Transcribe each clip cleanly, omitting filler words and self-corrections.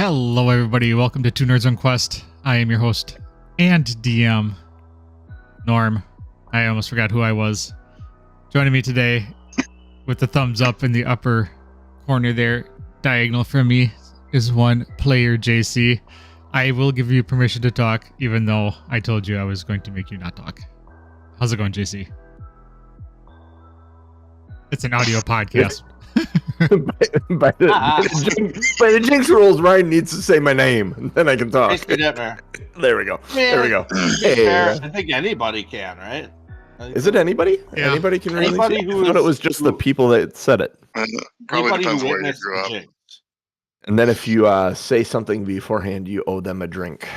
Hello, everybody. Welcome to Two Nerds on Quest. I am your host and DM, Norm. I almost forgot who I was. Joining me today with the thumbs up in the upper corner there, diagonal from me, is one player, JC. I will give you permission to talk, even though I told you I was going to make you not talk. How's it going, JC? It's an audio podcast. by the jinx rules, Ryan needs to say my name, and then I can talk. There we go. There we go. Hey, I think anybody can, right? Is it anybody? Yeah. Anybody can really say it? I thought it was just the people that said it. Probably Anybody depends who where you witnessed grew the up. jinx. And then if you say something beforehand, you owe them a drink.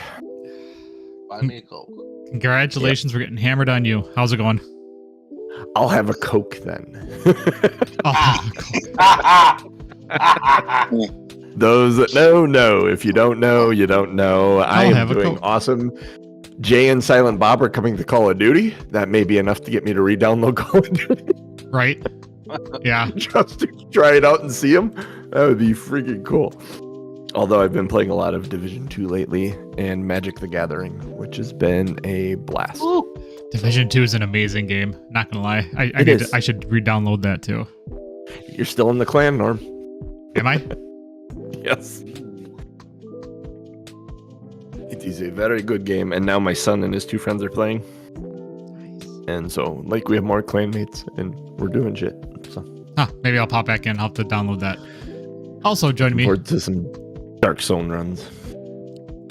Buy me a Coke. Congratulations for getting hammered on you. How's it going? I'll have a Coke then. Those that know. If you don't know, you don't know. I am doing awesome. Jay and Silent Bob are coming to Call of Duty. That may be enough to get me to re-download Call of Duty. Right? Yeah. Just to try it out and see them. That would be freaking cool. Although I've been playing a lot of Division 2 lately and Magic the Gathering, which has been a blast. Ooh. Division 2 is an amazing game. Not gonna lie. I should re-download that too. You're still in the clan, Norm. Am I? Yes. It is a very good game, and now my son and his two friends are playing. And so, we have more clanmates, and we're doing shit. So, maybe I'll pop back in. I'll have to download that. Also joining me. Forward to some Dark Zone runs.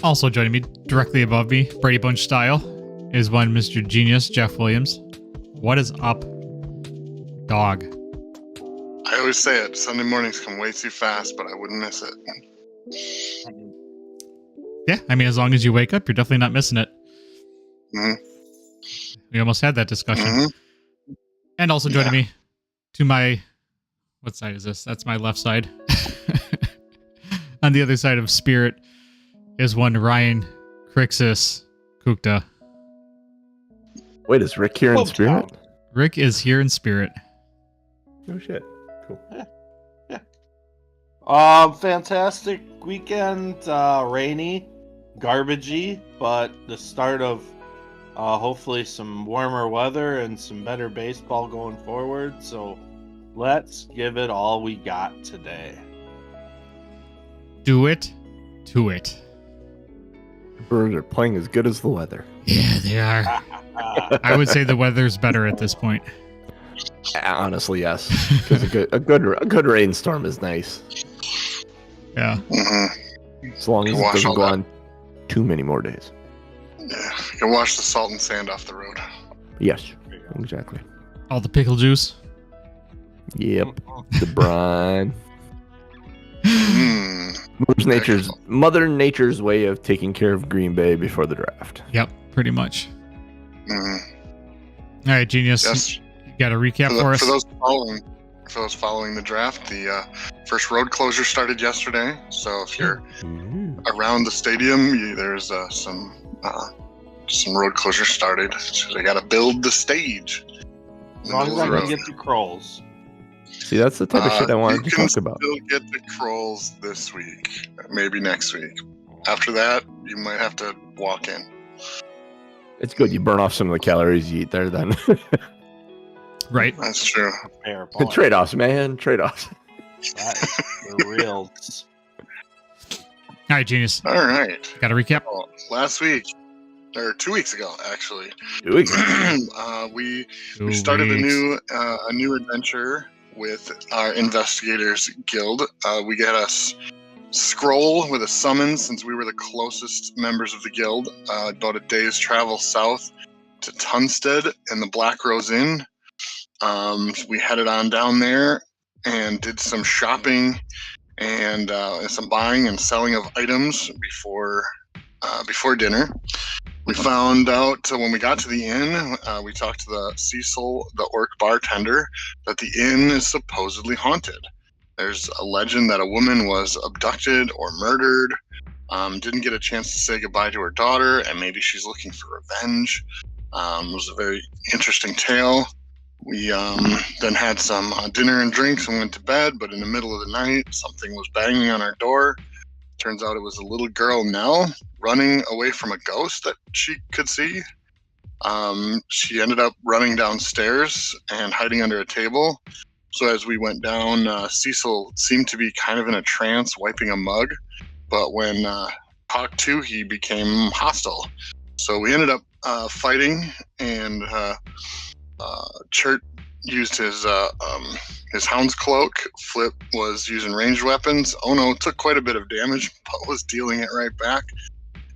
Also joining me, directly above me, Brady Bunch style, is one Mr. Genius, Jeff Williams. What is up, dog? I always say it. Sunday mornings come way too fast, but I wouldn't miss it. Yeah, I mean, as long as you wake up, you're definitely not missing it. Mm-hmm. We almost had that discussion. Mm-hmm. And also joining me to my... What side is this? That's my left side. On the other side of Spirit is one Ryan Crixus Kukta. Wait, is Rick here in spirit? Rick is here in spirit. Oh shit. Cool. Yeah. Fantastic weekend. Rainy, garbagey, but the start of hopefully some warmer weather and some better baseball going forward. So let's give it all we got today. Do it to it. Birds are playing as good as the weather. Yeah, they are. I would say the weather's better at this point. Honestly, yes. Because a good rainstorm is nice. Yeah. Mm-hmm. As long as it doesn't go on too many more days. Yeah, you can wash the salt and sand off the road. Yes, exactly. All the pickle juice. Yep. The brine. Mm. Mother Nature's way of taking care of Green Bay before the draft. Yep, pretty much. Mm. All right, Genius. Yes. You got a recap for us? For those following the draft, the first road closure started yesterday. So if you're around the stadium, there's some road closure started. So they got to build the stage. As long as I can get the Krolls. See, that's the type of shit I wanted to talk about. You can still get the Krolls this week, maybe next week. After that, you might have to walk in. It's good you burn off some of the calories you eat there then. Right. That's true. Trade-offs, man. Trade-offs. That is the real. All right, Genius. All right. Got a recap? Well, last week, or 2 weeks ago, actually, 2 weeks. we started a new adventure with our Investigators Guild. We got a scroll with a summons since we were the closest members of the guild. About a day's travel south to Tunstead and the Black Rose Inn. We headed on down there and did some shopping and some buying and selling of items before dinner. We found out when we got to the inn, we talked to the Cecil, the orc bartender, that the inn is supposedly haunted. There's a legend that a woman was abducted or murdered, didn't get a chance to say goodbye to her daughter, and maybe she's looking for revenge. It was a very interesting tale. We then had some dinner and drinks and went to bed, but in the middle of the night, something was banging on our door. Turns out it was a little girl, Nell, running away from a ghost that she could see. She ended up running downstairs and hiding under a table. So as we went down, Cecil seemed to be kind of in a trance, wiping a mug. But when talked to, he became hostile. So we ended up fighting, and Chert used his hound's cloak. Flip was using ranged weapons. Oh no, took quite a bit of damage, but was dealing it right back.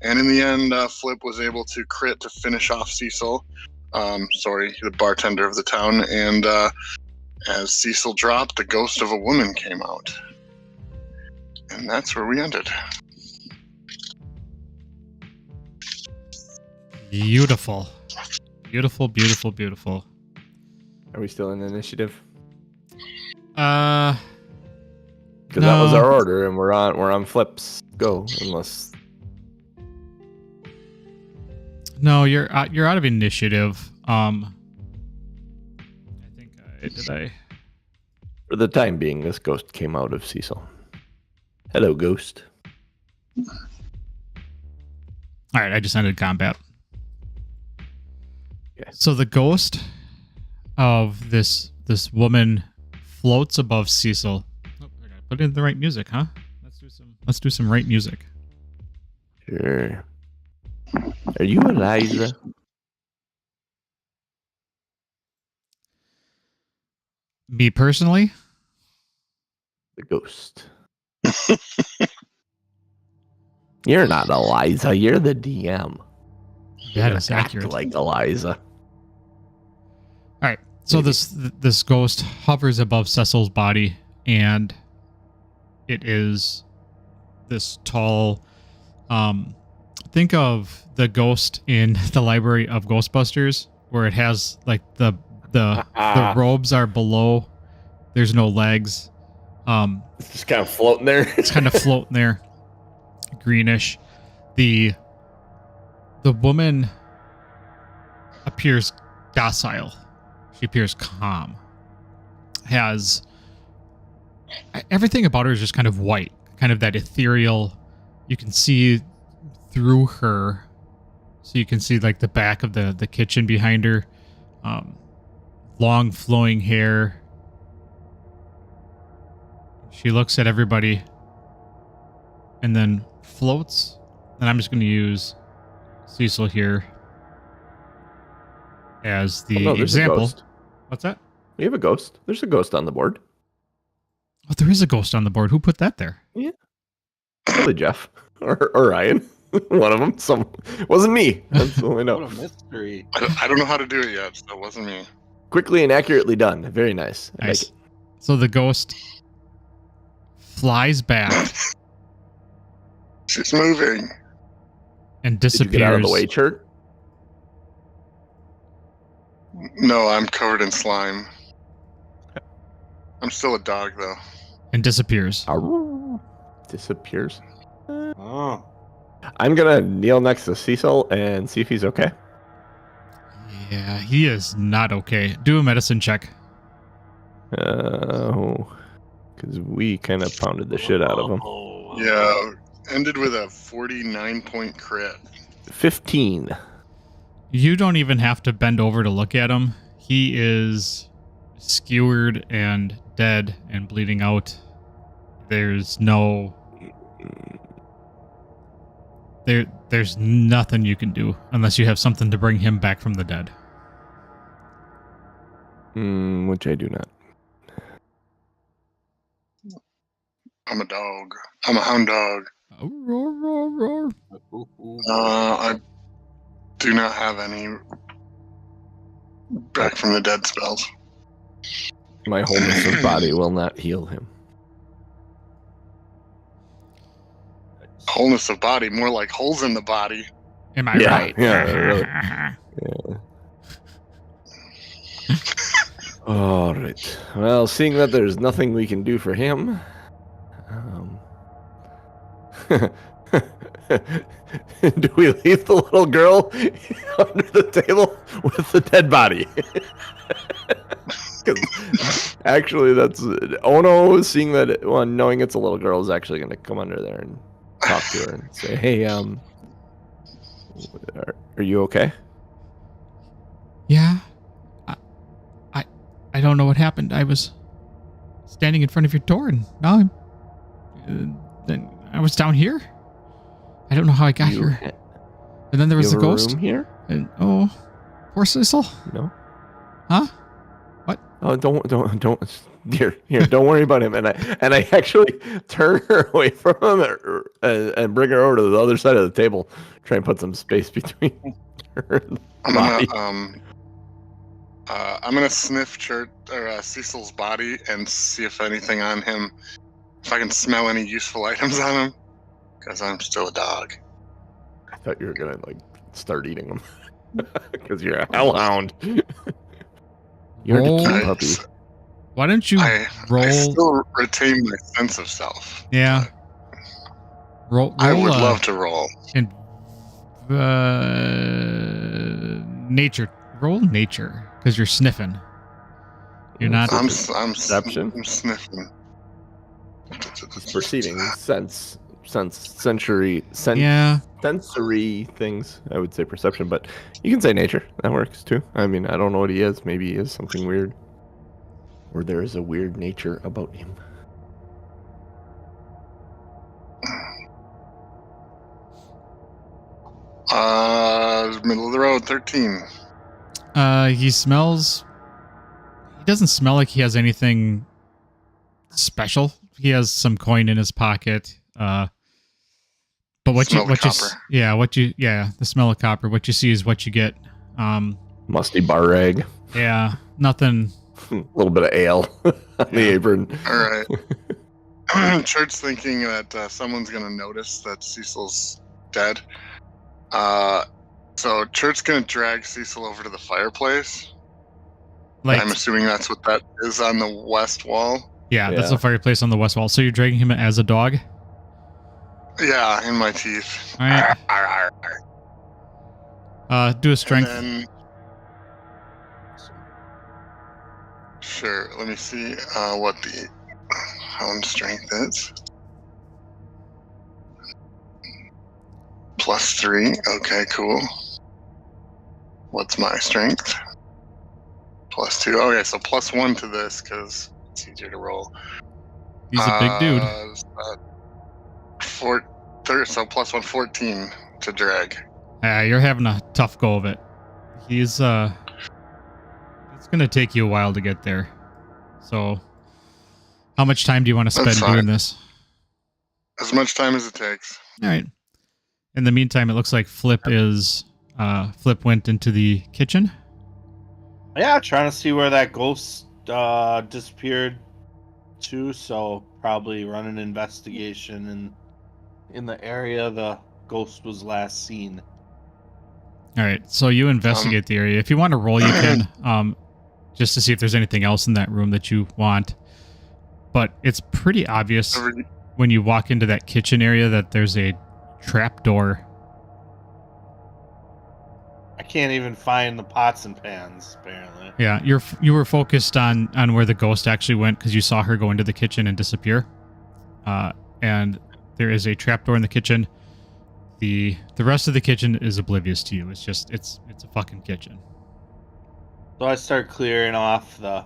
And in the end, Flip was able to crit to finish off Cecil. The bartender of the town. And as Cecil dropped, the ghost of a woman came out. And that's where we ended. Beautiful. Beautiful, beautiful, beautiful. Are we still in initiative? Because that was our order, and we're on Flip's go. Unless no, you're out of initiative. I think I. For the time being, this ghost came out of Cecil. Hello, ghost. All right, I just ended combat. Okay. So the ghost of this woman floats above Cecil. Oh, I gotta put in the right music, huh? Let's do some right music. Sure. Are you Eliza? Me personally? The ghost. You're not Eliza. You're the DM. That is act accurate. like Eliza. All right. So this ghost hovers above Cecil's body, and it is this tall. Think of the ghost in the Library of Ghostbusters, where it has like the robes are below. There's no legs. It's just kind of floating there. It's kind of floating there. Greenish. The woman appears docile. She appears calm. Has everything about her is just kind of white, kind of that ethereal. You can see through her, so you can see like the back of the kitchen behind her. Long flowing hair. She looks at everybody and then floats. And I'm just going to use Cecil here as the example. What's that? We have a ghost. There's a ghost on the board. Oh, there is a ghost on the board. Who put that there? Yeah. Probably Jeff or Ryan. One of them. Wasn't me. That's all I know. What a mystery. I don't know how to do it yet, so it wasn't me. Quickly and accurately done. Very nice. I Nice. like it. So the ghost flies back She's moving. and Did you disappears. get out of the way, Chert? No, I'm covered in slime. I'm still a dog, though. And disappears. Disappears. Oh. I'm gonna kneel next to Cecil and see if he's okay. Yeah, he is not okay. Do a medicine check. Because we kind of pounded the shit out of him. Yeah, ended with a 49-point crit. 15. You don't even have to bend over to look at him. He is skewered and dead and bleeding out. There's no... There's nothing you can do unless you have something to bring him back from the dead. Which I do not. I'm a dog. I'm a hound dog. Roar, roar, roar. I do not have any back from the dead spells. My wholeness of body will not heal him. Wholeness of body, more like holes in the body. Am I Yeah, right? yeah, really. Yeah. All right. Well, seeing that there's nothing we can do for him, do we leave the little girl under the table with the dead body? 'Cause actually, that's Ono seeing that, knowing it's a little girl, is actually going to come under there and talk to her and say, "Hey, are you okay?" Yeah. I don't know what happened. I was standing in front of your door, and now then I was down here. I don't know how I got here. And then there was the ghost. Room here? And poor Cecil. No. Huh? What? Oh, don't. Here, don't worry about him. And I actually turn her away from him and bring her over to the other side of the table. Try and put some space between her and I'm gonna sniff Cecil's body and see if anything on him, if I can smell any useful items on him, because I'm still a dog. I thought you were gonna start eating them because you're a hellhound. You're the cute puppy. Why don't you roll? I still retain my sense of self. Yeah. Roll. I would love to roll. And nature. Roll nature, because you're sniffing. You're not. I'm perception. I'm sniffing. Proceeding sensory things. I would say perception, but you can say nature. That works too. I mean, I don't know what he is. Maybe he is something weird, or there is a weird nature about him. Middle of the road, 13. He doesn't smell like he has anything special. He has some coin in his pocket. But the smell of copper. What you see is what you get. Musty bar rag. Yeah, nothing. A little bit of ale on the apron. All right. Church thinking that someone's gonna notice that Cecil's dead. So Church's gonna drag Cecil over to the fireplace. I'm assuming that's what that is on the west wall. Yeah, that's the fireplace on the west wall. So you're dragging him as a dog? Yeah, in my teeth. All right. Do a strength. Sure. Let me see what the hound strength is. +3. Okay, cool. What's my strength? +2. Okay, so +1 to this because it's easier to roll. He's a big dude. So +1, 14 to drag. You're having a tough go of it. It's gonna take you a while to get there. So, how much time do you want to spend doing this? As much time as it takes. All right. In the meantime, it looks like Flip went into the kitchen. Yeah, trying to see where that ghost disappeared to. So probably run an investigation in the area the ghost was last seen. All right, so you investigate the area. If you want to roll, you can, just to see if there's anything else in that room that you want. But it's pretty obvious when you walk into that kitchen area that there's a trap door. I can't even find the pots and pans, apparently. Yeah, you were focused on where the ghost actually went because you saw her go into the kitchen and disappear. And there is a trap door in the kitchen. The rest of the kitchen is oblivious to you. It's a fucking kitchen. So I start clearing off the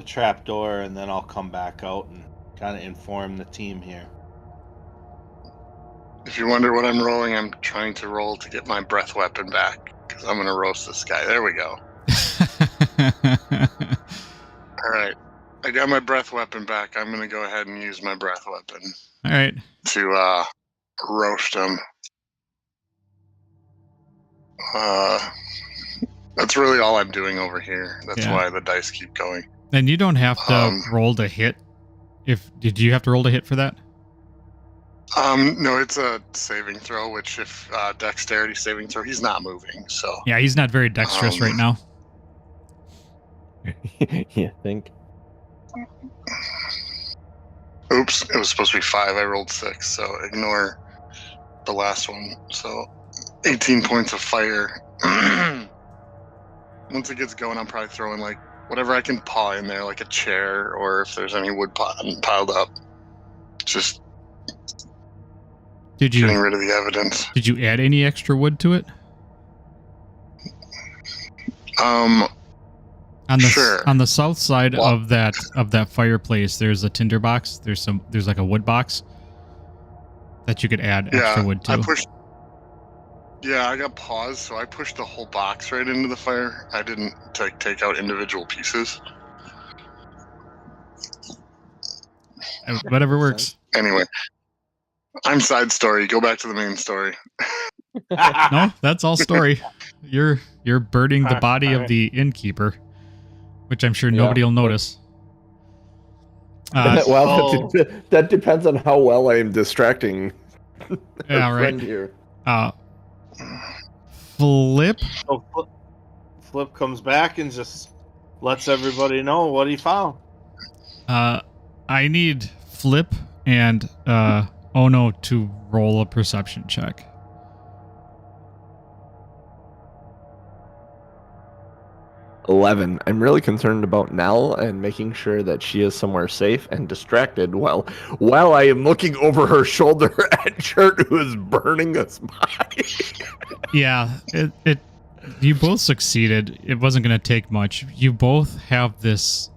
trap door, and then I'll come back out and kind of inform the team here. If you wonder what I'm rolling, I'm trying to roll to get my breath weapon back because I'm going to roast this guy. There we go. All right. I got my breath weapon back. I'm going to go ahead and use my breath weapon. All right. To roast him. That's really all I'm doing over here. That's why the dice keep going. And you don't have to roll to hit. Did you have to roll to hit for that? No, it's a saving throw, which if dexterity saving throw, he's not moving, so. Yeah, he's not very dexterous right now. You think? Oops, it was supposed to be 5. I rolled 6, so ignore the last one. So 18 points of fire. Once it gets going, I'm probably throwing like whatever I can paw in there, like a chair, or if there's any wood piled up. Just getting rid of the evidence. Did you add any extra wood to it? Sure. On the south side of that fireplace, there's a tinder box. There's like a wood box that you could add extra wood to. I got paused, so I pushed the whole box right into the fire. I didn't take out individual pieces. Whatever works. Anyway, I'm side story. Go back to the main story. No, that's all story. You're burning the body of the innkeeper, which I'm sure nobody will notice. That depends on how well I am distracting. Yeah, right. Here. Flip. So Flip comes back and just lets everybody know what he found. I need Flip and Ono to roll a perception check. 11. I'm really concerned about Nell and making sure that she is somewhere safe and distracted while I am looking over her shoulder at Chert, who is burning his body. Yeah, you both succeeded. It wasn't going to take much. You both have this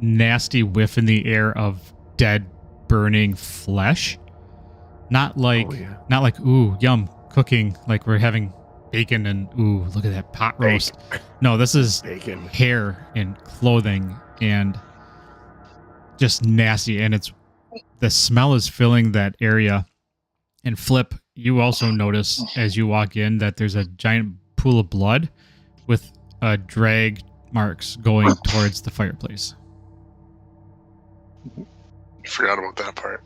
nasty whiff in the air of dead, burning flesh. Not like ooh, yum, cooking, like we're having bacon and ooh, look at that pot roast. No, this is bacon, hair and clothing and just nasty. And the smell is filling that area. And Flip, you also notice as you walk in that there's a giant pool of blood with drag marks going towards the fireplace. Forgot about that part.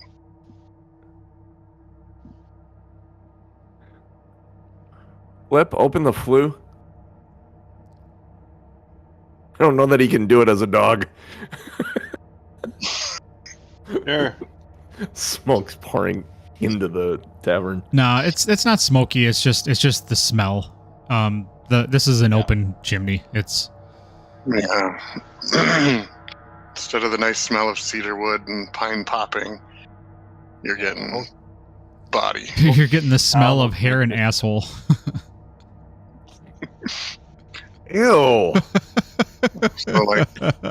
Flip, open the flue. I don't know that he can do it as a dog. Sure. Smoke's pouring into the tavern. No, it's not smoky. It's just the smell. This is an open chimney. It's Instead of the nice smell of cedar wood and pine popping, you're getting body. You're getting the smell of hair and asshole. Ew. So like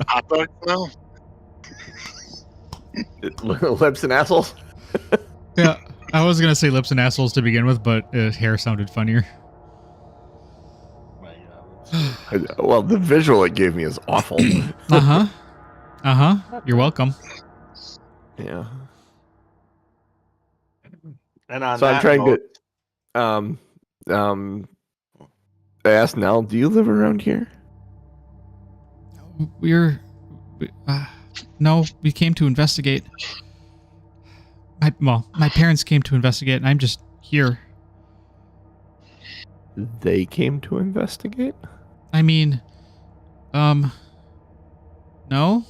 hot dog smell? Lips and assholes? Yeah, I was going to say lips and assholes to begin with, but hair sounded funnier. Well, the visual it gave me is awful. You're welcome. Yeah. And on So I'm that trying note, to I asked Nell, do you live around here? No, we came to investigate. My parents came to investigate, and I'm just here. They came to investigate? I mean, no?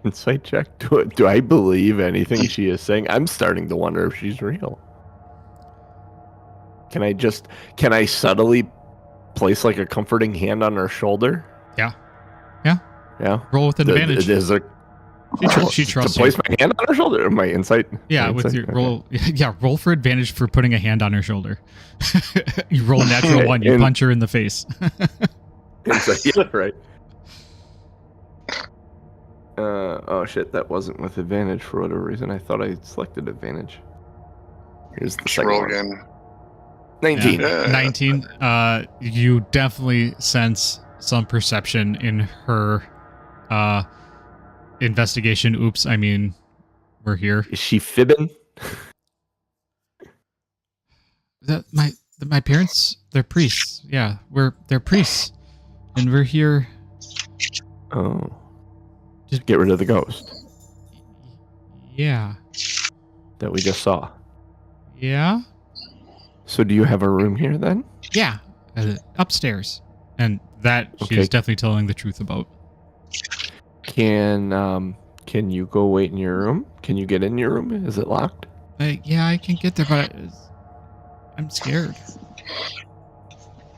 Insight check. Do I believe anything she is saying? I'm starting to wonder if she's real. Can I subtly place like a comforting hand on her shoulder? Yeah. Roll with an advantage. She trusts to place my hand on her shoulder. Or my insight. Yeah, my with insight? your roll. Yeah, roll for advantage for putting a hand on her shoulder. You roll a natural one. You punch her in the face. Insight, yeah, right. Oh shit, that wasn't with advantage for whatever reason. I thought I selected advantage. Here's the second roll one. again. 19. Yeah. 19. You definitely sense some perception in her investigation. Oops, I mean, we're here. Is she fibbing? My parents, they're priests. Yeah, they're priests, and we're here. Oh, just get rid of the ghost. Yeah. That we just saw. Yeah. So do you have a room here then? Yeah, upstairs, and that Okay. she's definitely telling the truth about. Can you go wait in your room? Can you get in your room? Is it locked? Yeah, I can get there, but I'm scared.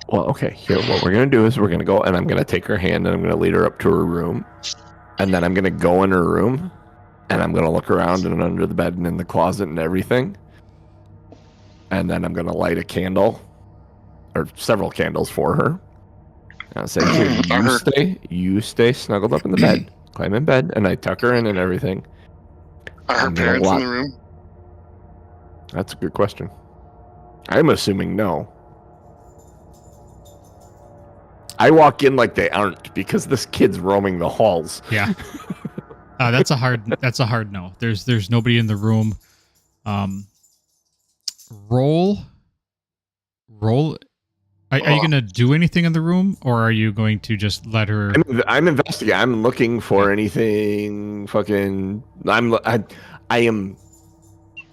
Well, okay. Here, what we're gonna do is we're gonna go, and I'm gonna take her hand, and I'm gonna lead her up to her room, and then I'm gonna go in her room, And I'm going to look around and under the bed and in the closet and everything. And then I'm going to light a candle or several candles for her. And I'll say, here, you stay snuggled up in the bed. Climb in bed. And I tuck her in and everything. Are her parents in the room? That's a good question. I'm assuming no. I walk in like they aren't because this kid's roaming the halls. Yeah. That's a hard no. There's nobody in the room. Roll. Are you going to do anything in the room, or are you going to just let her? I'm investigating. I'm looking for anything. Fucking. I am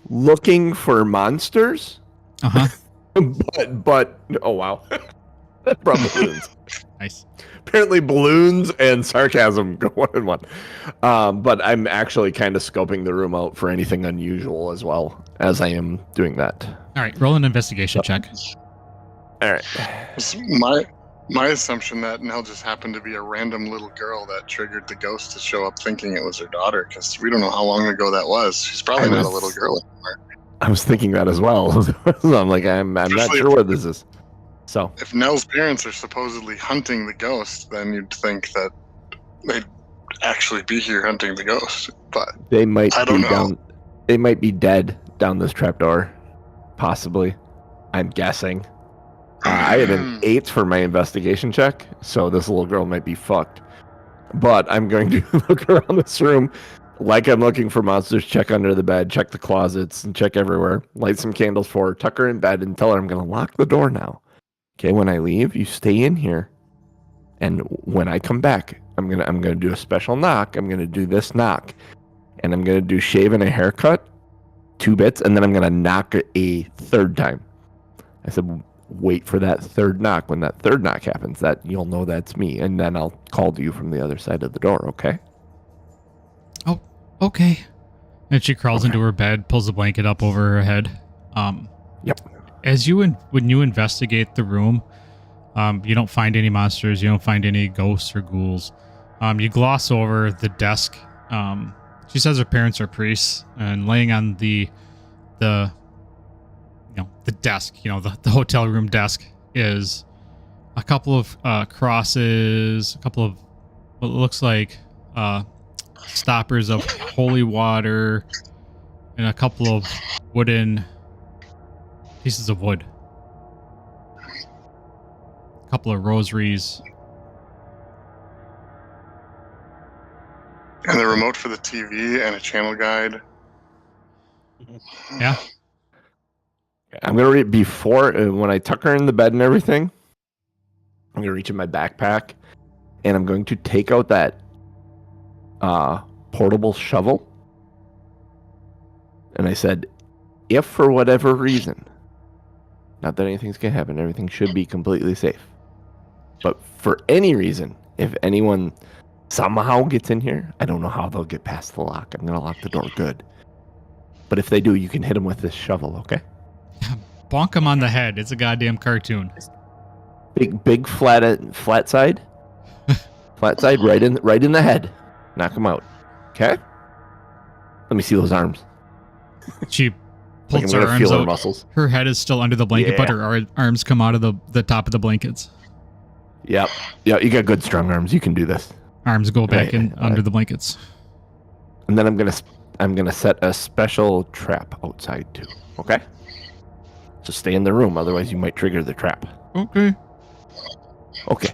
looking for monsters. But oh wow, balloons. Nice. Apparently, balloons and sarcasm go one in one. But I'm actually kind of scoping the room out for anything unusual as well as I am doing that. All right, roll an investigation check. All right. It's my assumption that Nell just happened to be a random little girl that triggered the ghost to show up thinking it was her daughter, because we don't know how long ago that was. She's probably not a little girl anymore. I was thinking that as well. So I'm like, I'm not sure what this is. So if Nell's parents are supposedly hunting the ghost, then you'd think that they'd actually be here hunting the ghost. But they might I don't know. They might be dead down this trapdoor. Possibly. I'm guessing. I had an 8 for my investigation check, so this little girl might be fucked. But I'm going to look around this room like I'm looking for monsters, check under the bed, check the closets, and check everywhere. Light some candles for her, tuck her in bed, and tell her I'm going to lock the door now. Okay, when I leave, you stay in here. And when I come back, I'm gonna do a special knock. I'm gonna do this knock. And I'm gonna do shave and a haircut, 2 bits, and then I'm gonna knock a third time. I said, wait for that third knock. When that third knock happens, that you'll know that's me, and then I'll call to you from the other side of the door, okay? Oh, okay. And she crawls into her bed, pulls the blanket up over her head. Yep. When you investigate the room, you don't find any monsters. You don't find any ghosts or ghouls. You gloss over the desk. She says her parents are priests, and laying on the desk, the hotel room desk, is a couple of crosses, a couple of what looks like stoppers of holy water, and a couple of wooden pieces of wood. A couple of rosaries. And the remote for the TV and a channel guide. Yeah. I'm going to read before, when I tuck her in the bed and everything, I'm going to reach in my backpack, and I'm going to take out that portable shovel. And I said, if for whatever reason, not that anything's going to happen, everything should be completely safe. But for any reason, if anyone somehow gets in here, I don't know how they'll get past the lock. I'm going to lock the door good. But if they do, you can hit them with this shovel, okay? Bonk them on the head. It's a goddamn cartoon. Big flat side. Flat side right in the head. Knock them out. Okay? Let me see those arms. She pulls her arms out. Muscles. Her head is still under the blanket, but her arms come out of the top of the blankets. Yep. Yeah, you got good strong arms. You can do this. Arms go back under the blankets. And then I'm gonna set a special trap outside too. Okay? So stay in the room, otherwise you might trigger the trap. Okay. Okay.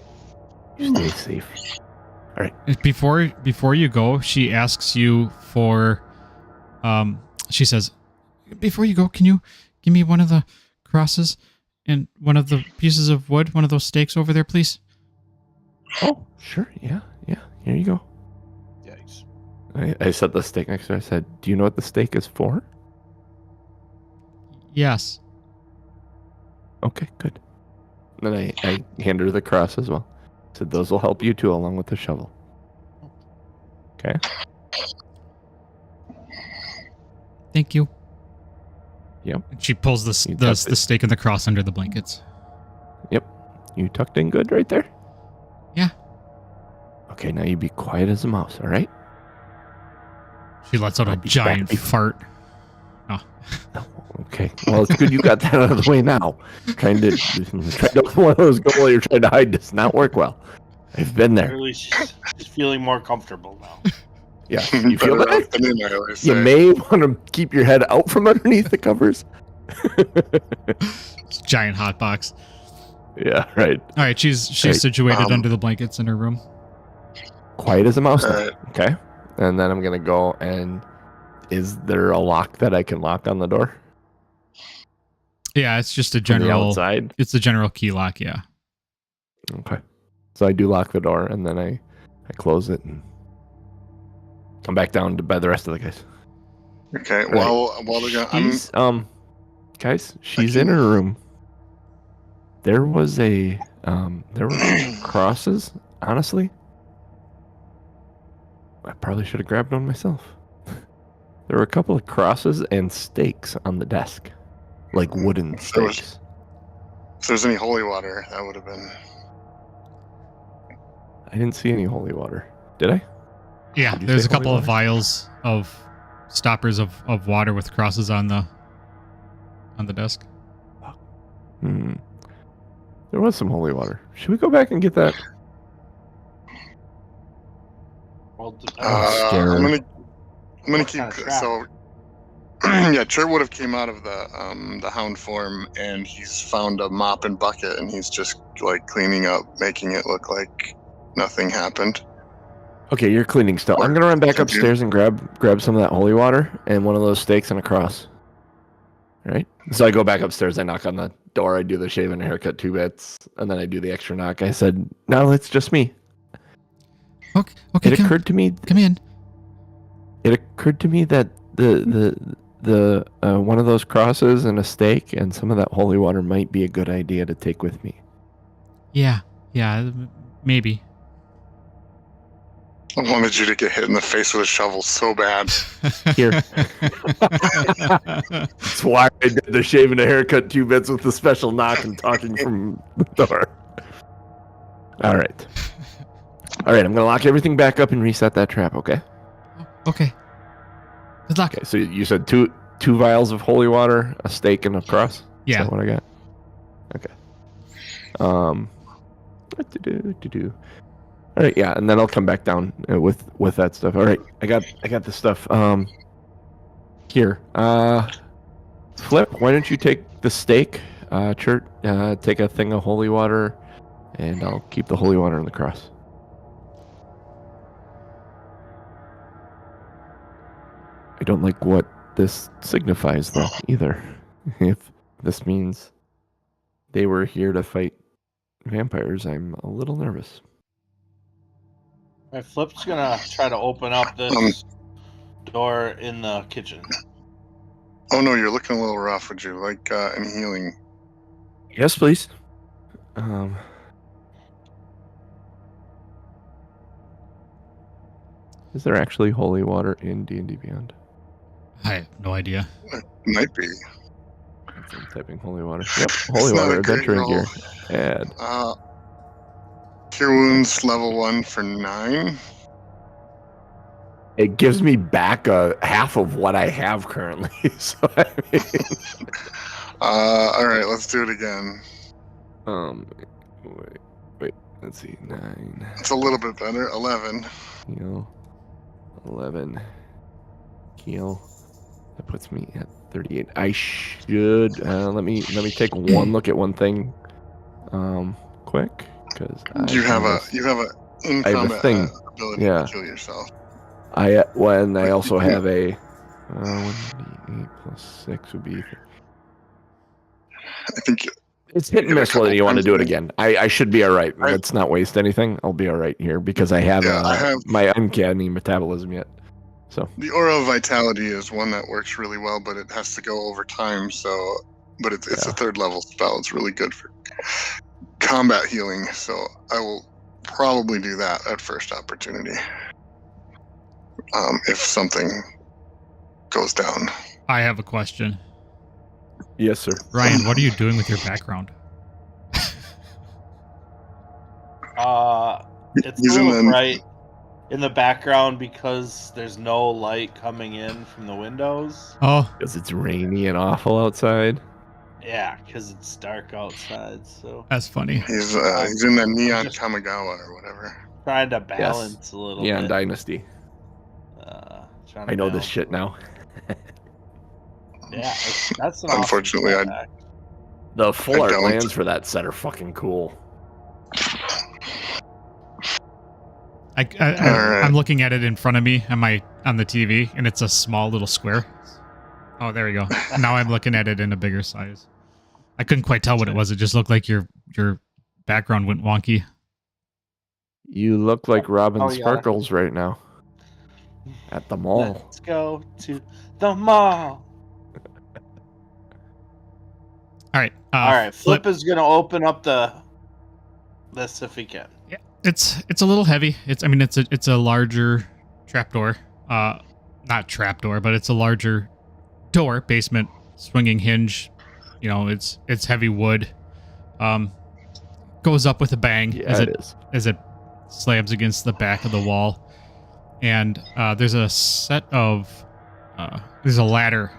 You stay safe. All right. Before you go, she asks you for. She says, "Before you go, can you give me one of the crosses and one of the pieces of wood, one of those stakes over there, please?" Oh, sure. Yeah. Here you go. Yikes. I set the stake next to her. I said, do you know what the stake is for? Yes. Okay, good. And then I hand her the cross as well. I said, those will help you too, along with the shovel. Okay. Thank you. Yep. She pulls the stake and the cross under the blankets. Yep. You tucked in good right there? Yeah. Okay, now you be quiet as a mouse, all right? She lets out a I'll be giant back. fart. Okay. Well, it's good you got that out of the way now. Trying to one of those go while you're trying to hide does not work well. I've been there. Clearly, she's feeling more comfortable now. Yeah. You feel Better better? off than in, I always You say. may want to keep your head out from underneath the covers. It's a giant hot box. Yeah, right. All right, she's Right. situated under the blankets in her room. Quiet as a mouse. All now. right. Okay. And then I'm going to go and is there a lock that I can lock on the door? Yeah, it's just a From the general. outside? It's a general key lock. Yeah. Okay. So I do lock the door and then I close it and come back down by the rest of the guys. Okay. Right. While they're going, She's, guys, she's in her room. There was there were crosses. Honestly, I probably should have grabbed one myself. There were a couple of crosses and stakes on the desk, like wooden There was- stakes. if there's any holy water, that would have been. I didn't see any holy water. Did I? Yeah, Did you there's say a couple holy of water? vials of stoppers of water with crosses on the desk. There was some holy water. Should we go back and get that? Well, depends. scared. I'm gonna What keep kind of trap? so. Yeah, Trent would have came out of the hound form, and he's found a mop and bucket, and he's just like cleaning up, making it look like nothing happened. Okay, you're cleaning still. I'm gonna run back Thank you. upstairs and grab some of that holy water and one of those stakes and a cross. All right. So I go back upstairs. I knock on the door. I do the shave and haircut 2 bits, and then I do the extra knock. I said, "No, it's just me." Okay, okay, It occurred to me. come in. It occurred to me that the one of those crosses and a stake and some of that holy water might be a good idea to take with me. Yeah, maybe. I wanted you to get hit in the face with a shovel so bad. Here. That's why I did the shave and a haircut 2 bits with the special knock and talking from the door. All right. All right, I'm going to lock everything back up and reset that trap, okay? Okay. Good luck. Okay, so you said two vials of holy water, a stake, and a cross? Is Yeah. that what I got? Okay. All right, yeah, and then I'll come back down with that stuff. All right, I got the stuff. Here. Flip, why don't you take the stake? Chert, take a thing of holy water, and I'll keep the holy water and the cross. I don't like what this signifies, though, either. If this means they were here to fight vampires, I'm a little nervous. My Flip's gonna try to open up this door in the kitchen. Oh no, you're looking a little rough. Would you like any healing? Yes, please. Is there actually holy water in D&D Beyond? I have no idea. Might be. I'm typing holy water. Yep, holy It's not water, a great adventuring roll. gear. Add. Cure wounds level 1 for 9. It gives me back a half of what I have currently. So I mean, All right, let's do it again. wait. Let's see. 9. It's a little bit better. 11. Heal. 11. Heal. That puts me at 38. I should let me take one look at one thing quick, because You have a in I have a combat thing. ability Yeah. to kill yourself. I also have a 1d8 plus 6 would be. I think It's hit and Give it a miss whether couple you want to times do it and again. I should be all right. I- Let's not waste anything. I'll be all right here because I have, Yeah, I have- my uncanny metabolism yet. So the Aura of Vitality is one that works really well, but it has to go over time. But it's Yeah. a 3rd level spell. It's really good for combat healing. So I will probably do that at first opportunity. If something goes down. I have a question. yes, sir. Ryan, what are you doing with your background? It's He's a in little the- bright. in the background because there's no light coming in from the windows. Oh, Because it's rainy and awful outside. Yeah, because it's dark outside. So that's funny. He's in that neon just- Kamigawa or whatever. trying to balance a little Neon bit. Dynasty. Trying to I know this balance shit it. now. Yeah, that's an Unfortunately, awesome I- callback. The full art don't. lands for that set are fucking cool. I'm looking at it in front of me on the TV, and it's a small little square. Oh, there we go. Now I'm looking at it in a bigger size. I couldn't quite tell what it was. It just looked like your background went wonky. You look like Robin Oh, yeah. Sparkles right now. At the mall. Let's go to the mall. All right. All right, Flip is gonna open up this if he can. Yeah, it's a little heavy. It's a larger trapdoor. Not trapdoor, but it's a larger door, basement, swinging hinge. You know, it's heavy wood. Goes up with a bang Yeah, as it is. slams against the back of the wall. And there's a set of there's a ladder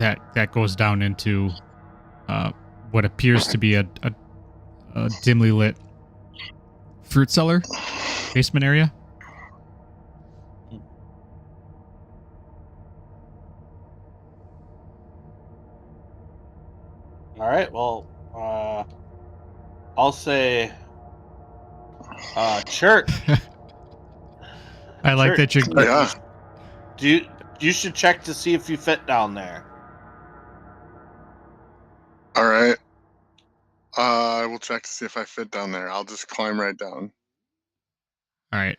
that goes down into what appears to be a dimly lit fruit cellar basement area. All right, well, I'll say church. I like Sure. that you're Yeah. You should check to see if you fit down there. All right. I will check to see if I fit down there. I'll just climb right down. all right.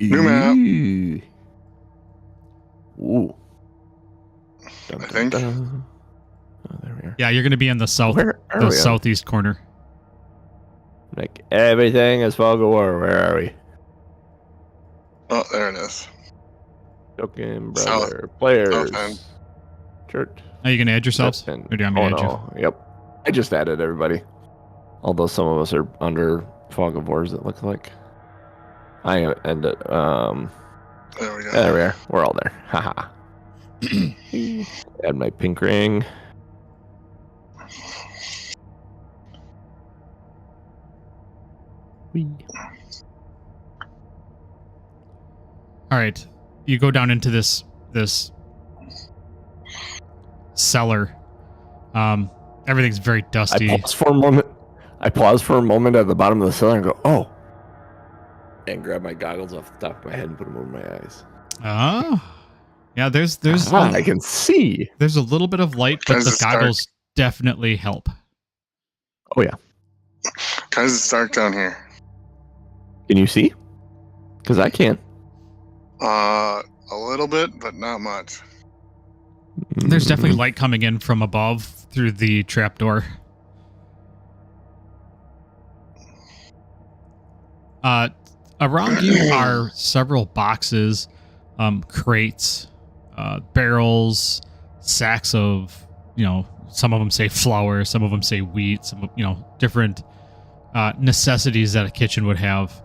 New map. Ooh. Dun, I think. dun. Oh, there we are. Yeah, you're going to be in the Where are the we? southeast corner. Like everything is fog of war. Where are we? Oh, there it is. Joking, South- brother. Players. south end. Church. Are you going to add yourselves? Justin. Or do you want me Oh to add you? no. Yep. I just added everybody. Although some of us are under fog of wars, it looks like. I ended. There we go. There we are. We're all there. Haha. Add my pink ring. Whee. All right. You go down into this cellar. Everything's very dusty. I pause for a moment at the bottom of the cellar and go, "Oh!" and grab my goggles off the top of my head and put them over my eyes. Oh. Yeah, there's I can see. there's a little bit of light, but Guys, the it's dark. goggles definitely help. Oh yeah. Guys, it's dark down here. Can you see? Because I can. A little bit, but not much. There's definitely light coming in from above through the trapdoor. Around you are several boxes, crates, barrels, sacks of, some of them say flour, some of them say wheat, some, different necessities that a kitchen would have.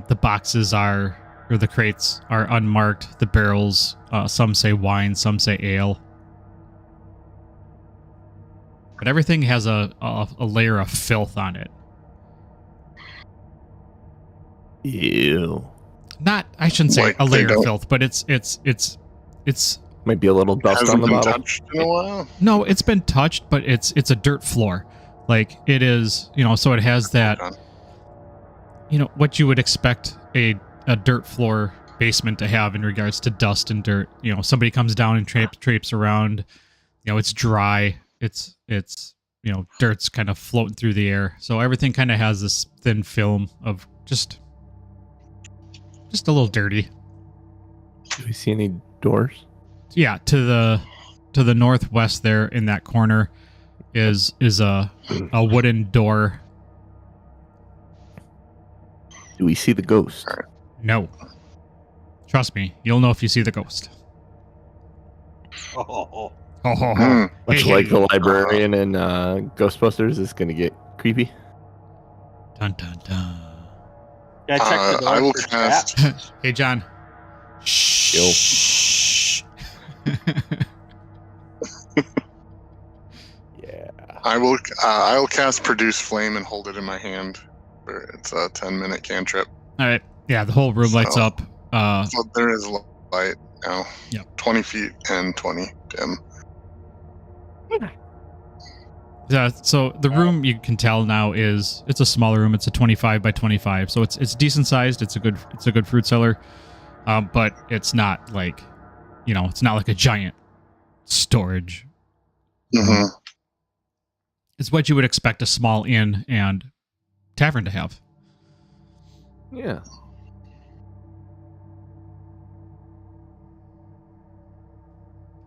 The boxes or the crates are unmarked. The barrels, some say wine, some say ale. But everything has a layer of filth on it. Ew. I shouldn't say Like a they layer of don't- filth, but it's Might be a little dust on Hasn't the been bottom. touched in a while. no, it's been touched, but it's a dirt floor. Like it is, so it has that, what you would expect a dirt floor basement to have in regards to dust and dirt. Somebody comes down and traipse around, it's dry. It's dirt's kind of floating through the air. So everything kind of has this thin film of just a little dirty. Do we see any doors? Yeah, to the northwest there in that corner is a wooden door. Do we see the ghost? No. Trust me, you'll know if you see the ghost. Oh, Oh, ho, ho. Hmm. Much Hey, like hey. the librarian in Ghostbusters is going to get creepy. Dun dun dun. Yeah, I checked the door I will for cast. traps. Hey, John. Shh. Yeah. I will cast Produce Flame and hold it in my hand. It's a 10-minute cantrip. All right. Yeah, the whole room lights So- up. So there is light now. Yep. 20 feet and 20 dim. Yeah, so the room you can tell now it's a smaller room. It's a 25 by 25, so it's decent sized. It's a good fruit cellar, but it's not like, it's not like a giant storage. Mm-hmm. It's what you would expect a small inn and tavern to have. Yeah.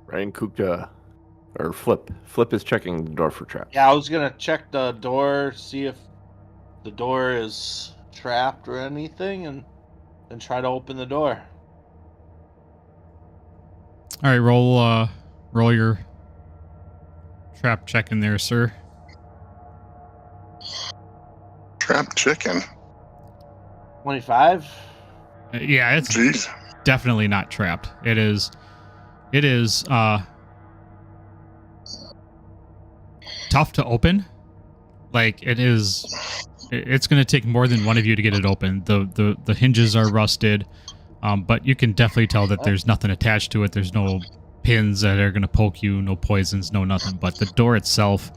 Ryan Kukta, or Flip. Flip is checking the door for traps. Yeah, I was gonna check the door, see if the door is trapped or anything, and try to open the door. All right, roll your trap check in there, sir. Trapped chicken. 25. Yeah, it's Jeez. definitely not trapped. It is tough to open. Like it's going to take more than one of you to get it open. The hinges are rusted, but you can definitely tell that there's nothing attached to it. There's no pins that are going to poke you, no poisons, no nothing. But the door itself,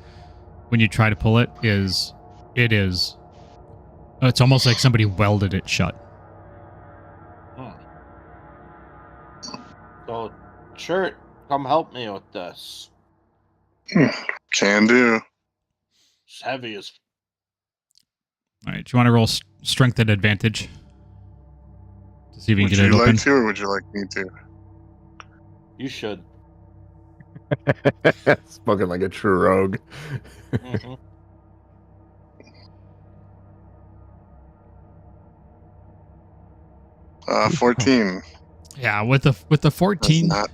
when you try to pull it, it's almost like somebody welded it shut. So, Shirt, come help me with this. Can do. It's heavy as. All right, do you want to roll strength at advantage to see if you Would can get you it open? like to, or would you like me to? You should. Spoken like a true rogue. Mhm. 14. Yeah, with the 14, That's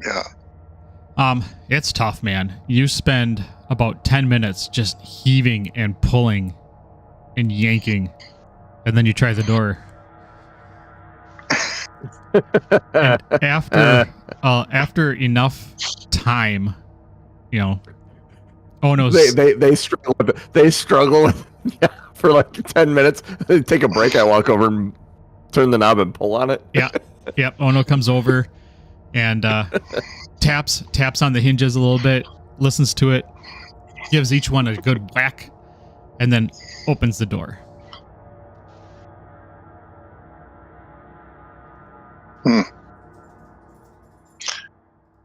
not. Yeah. it's tough, man. You spend about 10 minutes just heaving and pulling and yanking, and then you try the door. And after enough time, oh no, they struggle. They struggle for like 10 minutes. They take a break. I walk over and turn the knob and pull on it. Yep. Ono comes over and taps on the hinges a little bit, listens to it, gives each one a good whack, and then opens the door.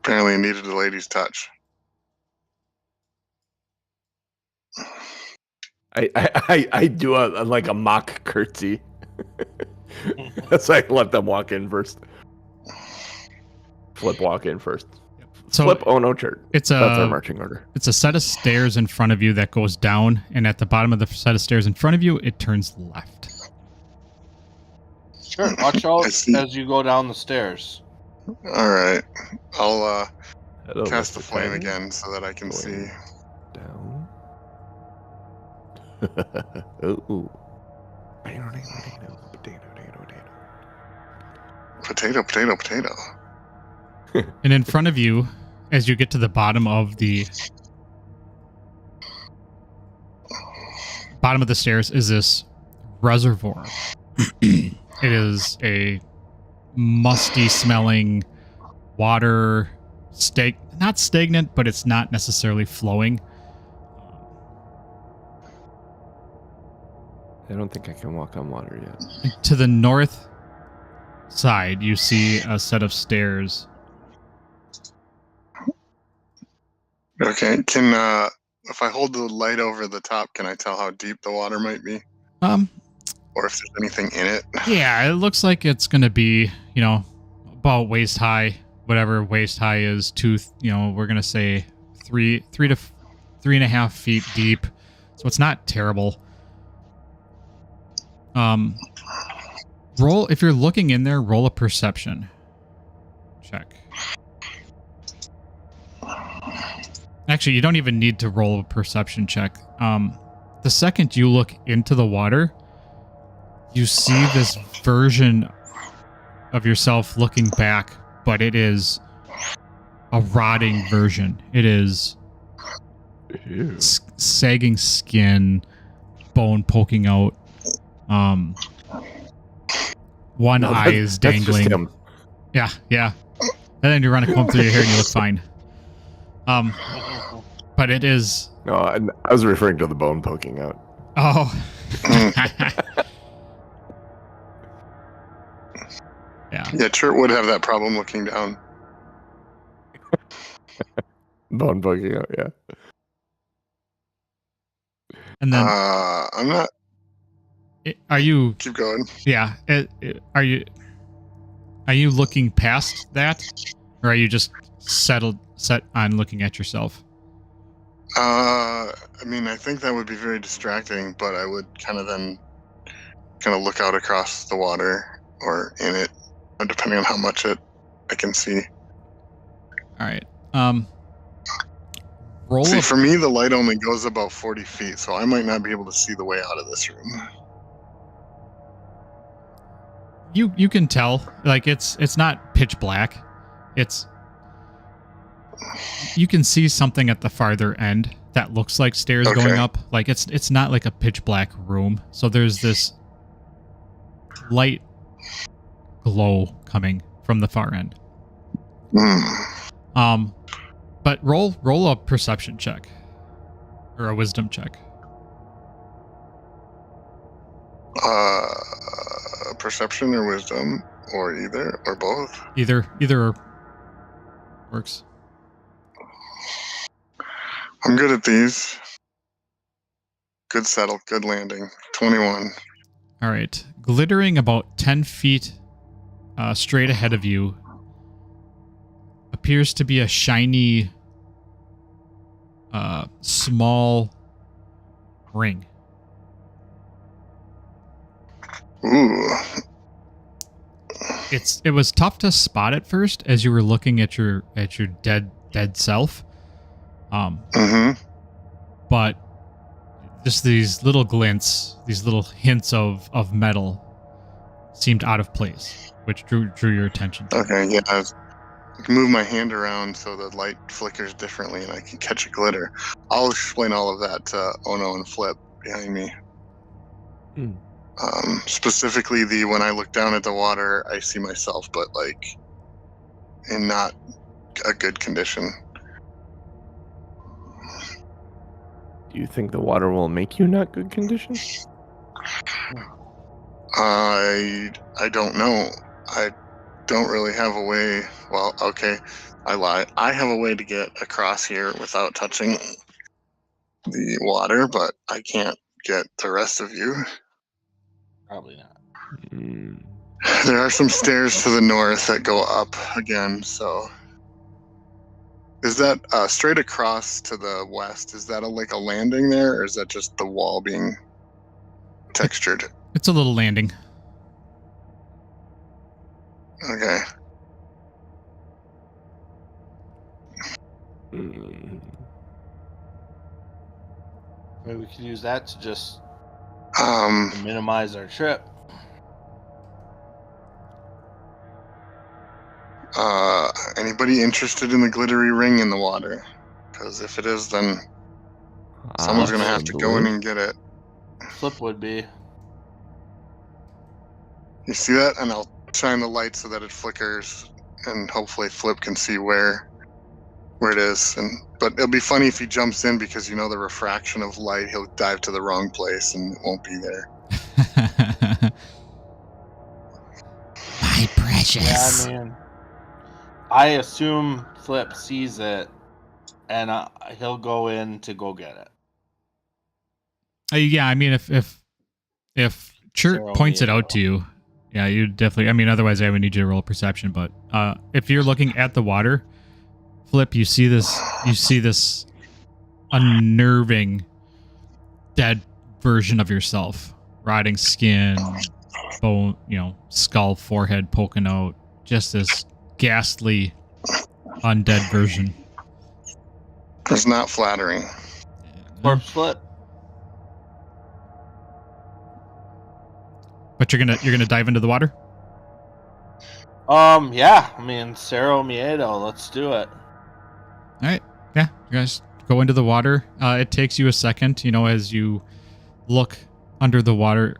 Apparently needed a lady's touch. I do a mock curtsy. So I let them walk in first. Flip walk in first. So Flip, oh no, church. That's our marching order. It's a set of stairs in front of you that goes down, and at the bottom of the set of stairs in front of you, it turns left. Sure. Watch out I see. as you go down the stairs. All right. I'll Hello, cast the Mr. flame Tiny. again so that I can see. Going down. Ooh. Potato. And in front of you, as you get to the bottom of the stairs, is this reservoir. It is a musty smelling water, not stagnant, but it's not necessarily flowing. I don't think I can walk on water yet. And to the north side, you see a set of stairs. Okay. Can if I hold the light over the top, can I tell how deep the water might be, or if there's anything in it? Yeah, it looks like it's going to be, about waist high, whatever waist high is. We're going to say 3 to 3.5 feet deep. So it's not terrible. If you're looking in there, roll a perception check. Actually, you don't even need to roll a perception check. The second you look into the water, you see this version of yourself looking back, but it is a rotting version. It is sagging skin, bone poking out. One eye is dangling. That's just him. Yeah. And then you run a comb through your hair and you look fine. But it is. No, I was referring to the bone poking out. Oh. Yeah, Chert would have that problem looking down. Bone poking out, yeah. And then I'm not. Are you? Keep going. Yeah. Are you looking past that, or are you just set on looking at yourself? I mean, I think that would be very distracting, but I would kind of look out across the water or in it, depending on how much I can see. All right. Roll. See, for me, the light only goes about 40 feet, so I might not be able to see the way out of this room. You can tell, like it's not pitch black. You can see something at the farther end that looks like stairs going up. Like it's not like a pitch black room. So there's this light glow coming from the far end. But roll a perception check or a wisdom check. Perception or wisdom, or either, or both. Either works. I'm good at these. Good settle, good landing. 21. All right. Glittering about 10 feet straight ahead of you appears to be a shiny, small ring. Ooh. It was tough to spot at first as you were looking at your dead self. But just these little glints, these little hints of metal seemed out of place, which drew your attention. Okay, yeah. I can move my hand around so the light flickers differently and I can catch a glitter. I'll explain all of that to Ono and Flip behind me. Specifically, when I look down at the water, I see myself, but like in not a good condition. Do you think the water will make you not good condition? I don't know. I don't really have a way. Well, okay, I lie. I have a way to get across here without touching the water, but I can't get the rest of you. Probably not. There are some stairs to the north that go up again, so... Is that straight across to the west? Is that like a landing there, or is that just the wall being textured? It's a little landing. Okay. Maybe we could use that to just minimize our trip. Anybody interested in the glittery ring in the water? Because if it is, then someone's going to have to go in and get it. Flip would be. You see that? And I'll shine the light so that it flickers, and hopefully Flip can see where it is. But it'll be funny if he jumps in, because the refraction of light, he'll dive to the wrong place and it won't be there. My precious. Yeah, man. I assume Flip sees it, and he'll go in to go get it. Yeah, I mean, if Chert points it out to you, yeah, you definitely. I mean, otherwise I would need you to roll perception. But if you're looking at the water, Flip, you see this unnerving, dead version of yourself, rotting skin, bone, skull, forehead poking out, just this ghastly, undead version. It's not flattering. Corpse flip. But you're gonna dive into the water? Yeah. I mean, Cerro Miedo. Let's do it. All right. Yeah, you guys go into the water. It takes you a second, as you look under the water,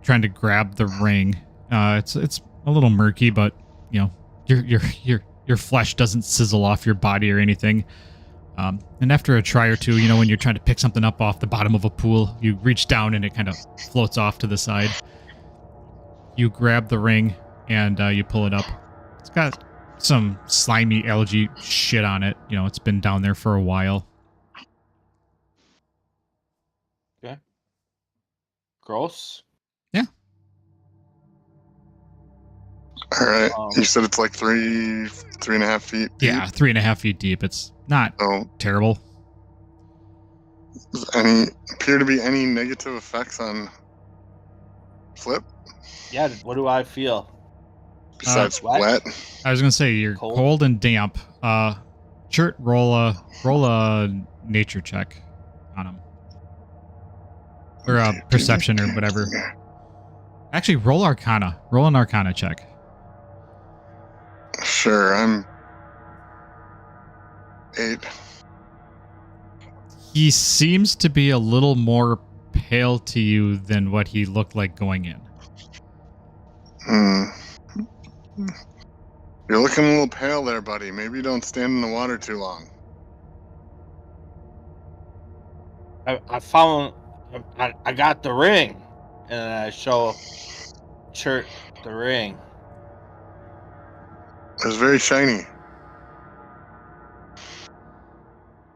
trying to grab the ring. It's a little murky, but your flesh doesn't sizzle off your body or anything. And after a try or two, when you're trying to pick something up off the bottom of a pool, you reach down and it kind of floats off to the side. You grab the ring and you pull it up. It's got some slimy algae shit on it. It's been down there for a while. Okay. Gross. Yeah. All right. You said it's like 3.5 feet deep? Yeah, 3.5 feet deep. It's not terrible. Does appear to be any negative effects on Flip? Yeah, what do I feel? Besides wet? I was gonna say you're cold and damp. Chert, roll a nature check on him, or a perception or whatever. Actually, roll Arcana. Roll an Arcana check. Sure, I'm 8. He seems to be a little more pale to you than what he looked like going in. You're looking a little pale there, buddy. Maybe you don't stand in the water too long. I found... I got the ring. And I show Chert the ring. It was very shiny.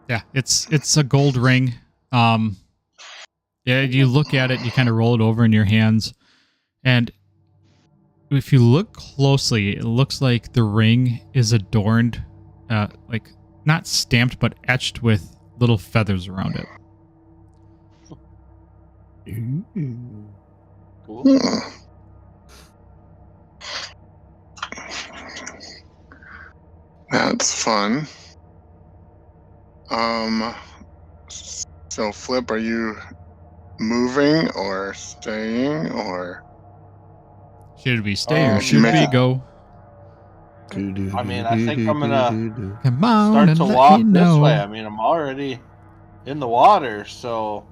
Yeah, it's a gold ring. Yeah, you look at it, you kind of roll it over in your hands, and if you look closely, it looks like the ring is adorned, like not stamped, but etched with little feathers around it. Cool. That's fun. So Flip, are you moving or staying or? Should we stay or should we go? I mean, I think I'm gonna Come on start and to let walk me this know. way. I mean, I'm already in the water, so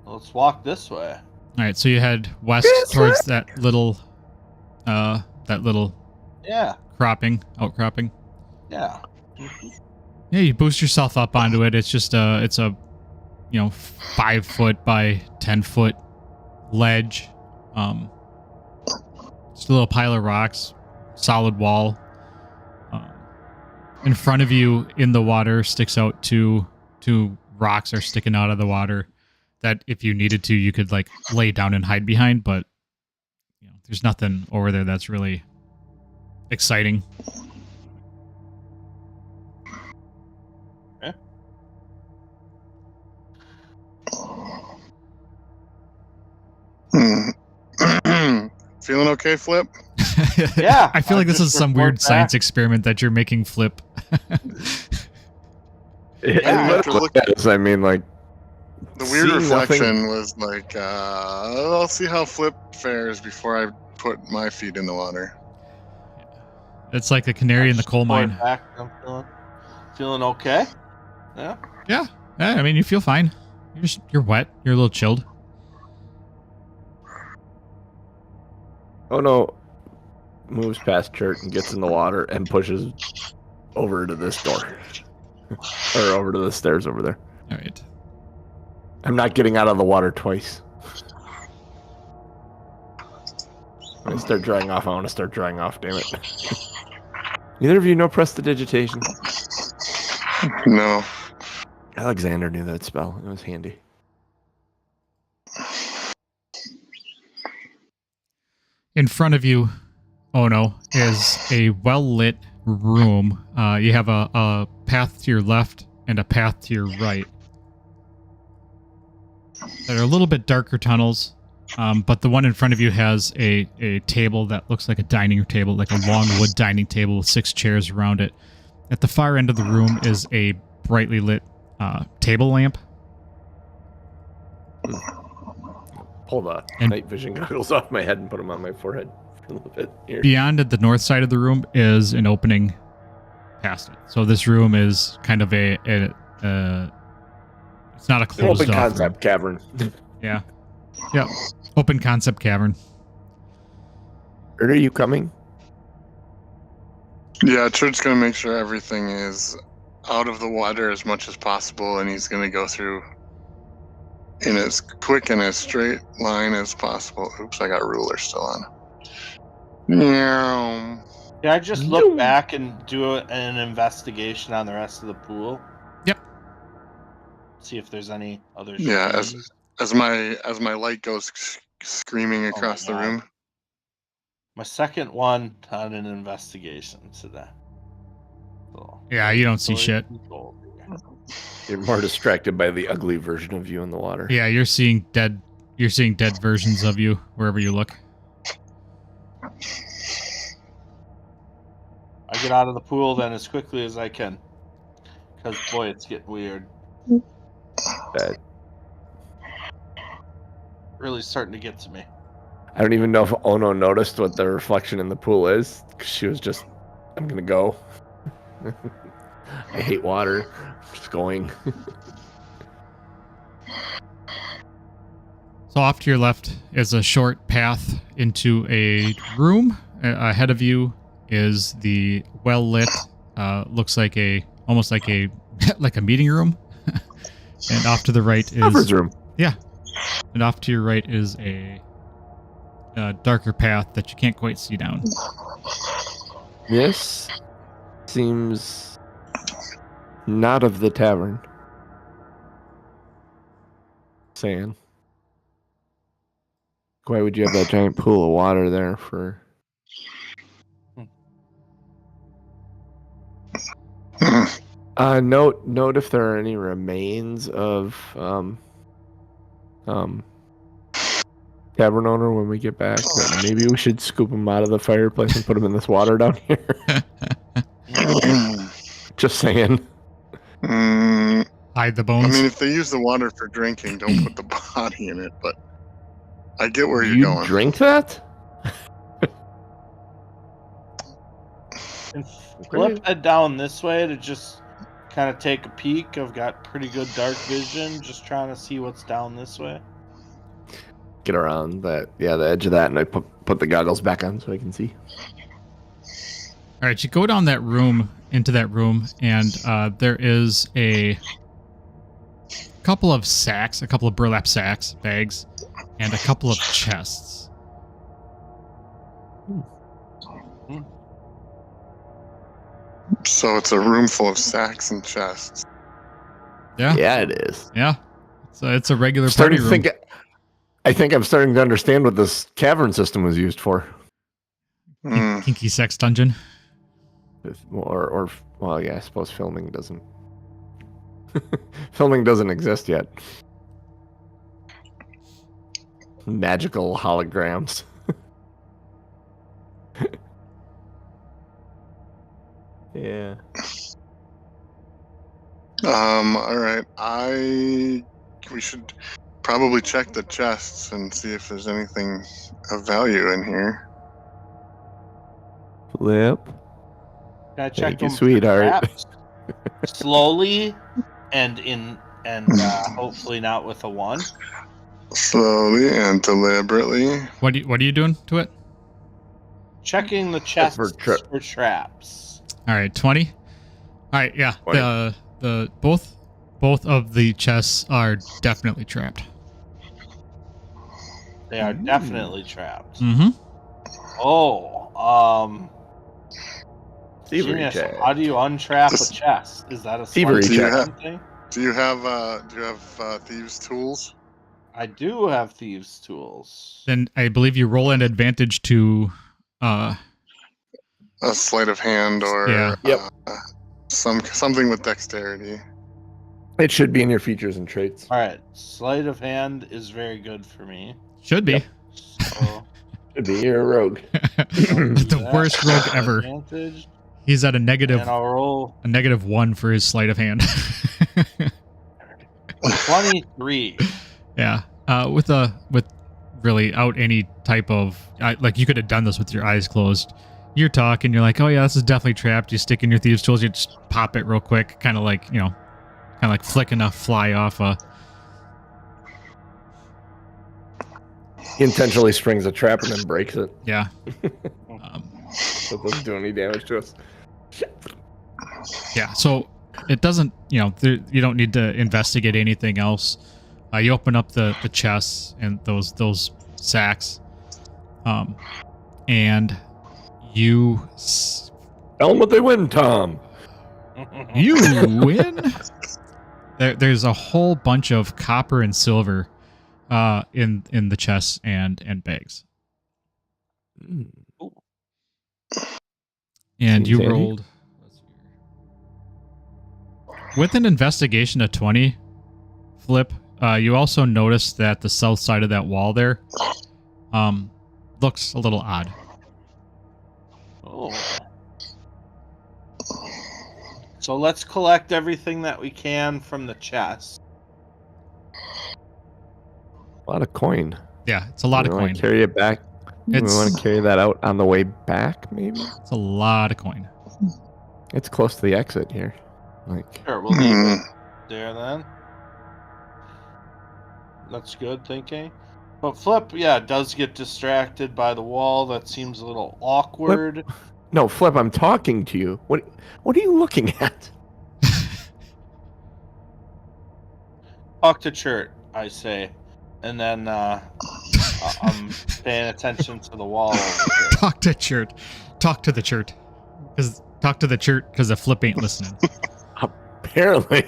let's walk this way. All right, so you head west towards that little Yeah. outcropping. Yeah. Yeah, you boost yourself up onto it. It's just it's a 5 foot by 10 foot ledge. Just a little pile of rocks, solid wall. In front of you, in the water, sticks out two rocks are sticking out of the water. That if you needed to, you could like lay down and hide behind, but there's nothing over there that's really exciting. Feeling okay, Flip? Yeah. I feel like this is some weird science experiment that you're making, Flip. I mean, like, the weird reflection was like, I'll see how Flip fares before I put my feet in the water. It's like a canary in the coal mine. Back. I'm feeling okay. Yeah. Yeah. I mean, you feel fine. You're wet. You're a little chilled. Oh no, moves past Chert and gets in the water and pushes over to this door. Or over to the stairs over there. All right. I'm not getting out of the water twice. When I start drying off, I want to start drying off, damn it. Neither of you know prestidigitation? No. Alexander knew that spell. It was handy. In front of you, is a well-lit room. You have a path to your left and a path to your right. That are a little bit darker tunnels, but the one in front of you has a table that looks like a dining table, like a long wood dining table with 6 chairs around it. At the far end of the room is a brightly lit table lamp. Pull the And- night vision goggles off my head and put them on my forehead for a little bit here. Beyond at the north side of the room is an opening past it. So this room is kind of it's not a An closed open off concept room. cavern. Yeah. Yep. Open concept cavern. Are you coming? Yeah, Trent's gonna make sure everything is out of the water as much as possible, and he's gonna go through in as quick and as straight line as possible. Oops, I got ruler still on. Yeah. Can I just look back and do an investigation on the rest of the pool? Yep. See if there's any other. Yeah, streams. as my light goes screaming across the God. room. My second one on an investigation today. So, Yeah, you don't see shit. You're more distracted by the ugly version of you in the water. Yeah, you're seeing dead versions of you wherever you look. I get out of the pool then as quickly as I can. Because, boy, it's getting weird. Bad. Really starting to get to me. I don't even know if Ono noticed what the reflection in the pool is. 'Cause she was just, I'm gonna go. I hate water. I'm just going. So off to your left is a short path into a room. Ahead of you is the well lit, looks like almost like a like a meeting room. And off to the right Conference is room. Yeah, and off to your right is a darker path that you can't quite see down. This seems not of the tavern. Saying. Why would you have that giant pool of water there for? Note if there are any remains of tavern owner when we get back. But maybe we should scoop them out of the fireplace and put them in this water down here. Just saying. Hide the I bones. mean, if they use the water for drinking, don't put the body in it. But I get where you're You going. drink that? And flip it down this way to just kind of take a peek. I've got pretty good dark vision. Just trying to see what's down this way. Get around that, the edge of that, and I put the goggles back on so I can see. All right, you go down into that room, and there is a couple of burlap sacks, bags, and a couple of chests. So it's a room full of sacks and chests. Yeah, Yeah, it is. yeah. So it's a regular party room. I think I'm starting to understand what this cavern system was used for. Kinky sex dungeon. Well, yeah, I suppose filming doesn't. Filming doesn't exist yet. Magical holograms. Yeah. All right. We should probably check the chests and see if there's anything of value in here. Flip. Can I check Thank you, them for sweetheart. traps? Slowly and hopefully not with a 1. Slowly and deliberately. What are you doing to it? Checking the chests For for traps. All right, 20. All right, yeah. 20. The both of the chests are definitely trapped. They are definitely trapped. Mm-hmm. Oh, Thievery genius. check. How do you untrap a chest? Is that a Thievery sleight check. of hand thing? Do you have thieves' tools? I do have thieves' tools. Then I believe you roll an advantage to. A sleight of hand or Yeah. Yep. Something with dexterity. It should be in your features and traits. All right, sleight of hand is very good for me. Should be. Yep. So Should be. You're a rogue. The worst rogue ever. advantage. He's at a negative And I'll roll a -1 for his sleight of hand. 23. Yeah. With really out any type of like you could have done this with your eyes closed. You're talking, you're like, oh yeah, this is definitely trapped. You stick in your thieves' tools, you just pop it real quick, kind of like flicking a fly off a. He intentionally springs a trap and then breaks it. Yeah. So it doesn't do any damage to us. Yeah. So it doesn't, you don't need to investigate anything else. You open up the chests and those sacks, and you Tell them what they win, Tom. you win. There's a whole bunch of copper and silver in the chests and bags. And you rolled with an investigation of 20, Flip. You also notice that the south side of that wall there looks a little odd. Oh. So let's collect everything that we can from the chest. A lot of coin. Yeah, it's a lot of coin. Carry it back. We want to carry that out on the way back, maybe? It's a lot of coin. It's close to the exit here. Sure, we'll leave it there then. That's good thinking. But Flip, does get distracted by the wall. That seems a little awkward. Flip. No, Flip, I'm talking to you. What are you looking at? Talk to Chert, I say. And then I'm paying attention to the wall over here. Talk to Chert. Talk to the Chert. Talk to the Chert because the Flip ain't listening. Apparently.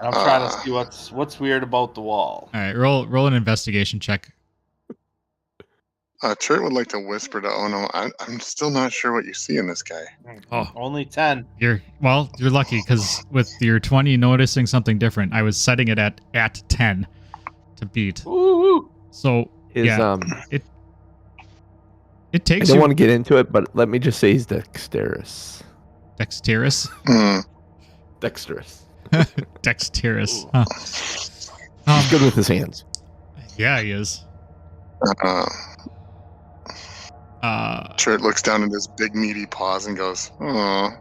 I'm trying to see what's weird about the wall. All right, roll an investigation check. Chert would like to whisper to Ono, I'm still not sure what you see in this guy. Oh. Only 10. You're lucky because with your 20 noticing something different, I was setting it at 10 to beat. Ooh. So It takes. I don't want to get into it, but let me just say he's dexterous. Dexterous. Dexterous. Dexterous. Huh. He's good with his hands. Yeah, he is. Chert looks down at his big meaty paws and goes, "Aw."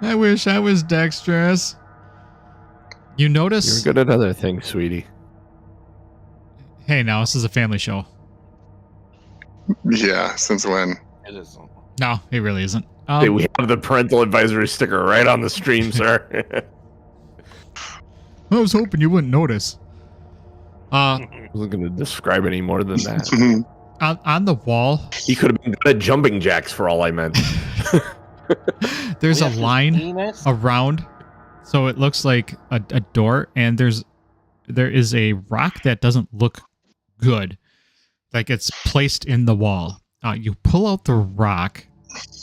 I wish I was dexterous. You notice? You're good at other things, sweetie. Hey, now this is a family show. Yeah, since when? It isn't. No, it really isn't. Hey, we have the parental advisory sticker right on the stream, sir. I was hoping you wouldn't notice. I wasn't going to describe any more than that. On the wall, He could have been good at jumping jacks for all I meant. there's We a have to line penis? around, so it looks like a door, and there is a rock that doesn't look good, like it's placed in the wall. You pull out the rock,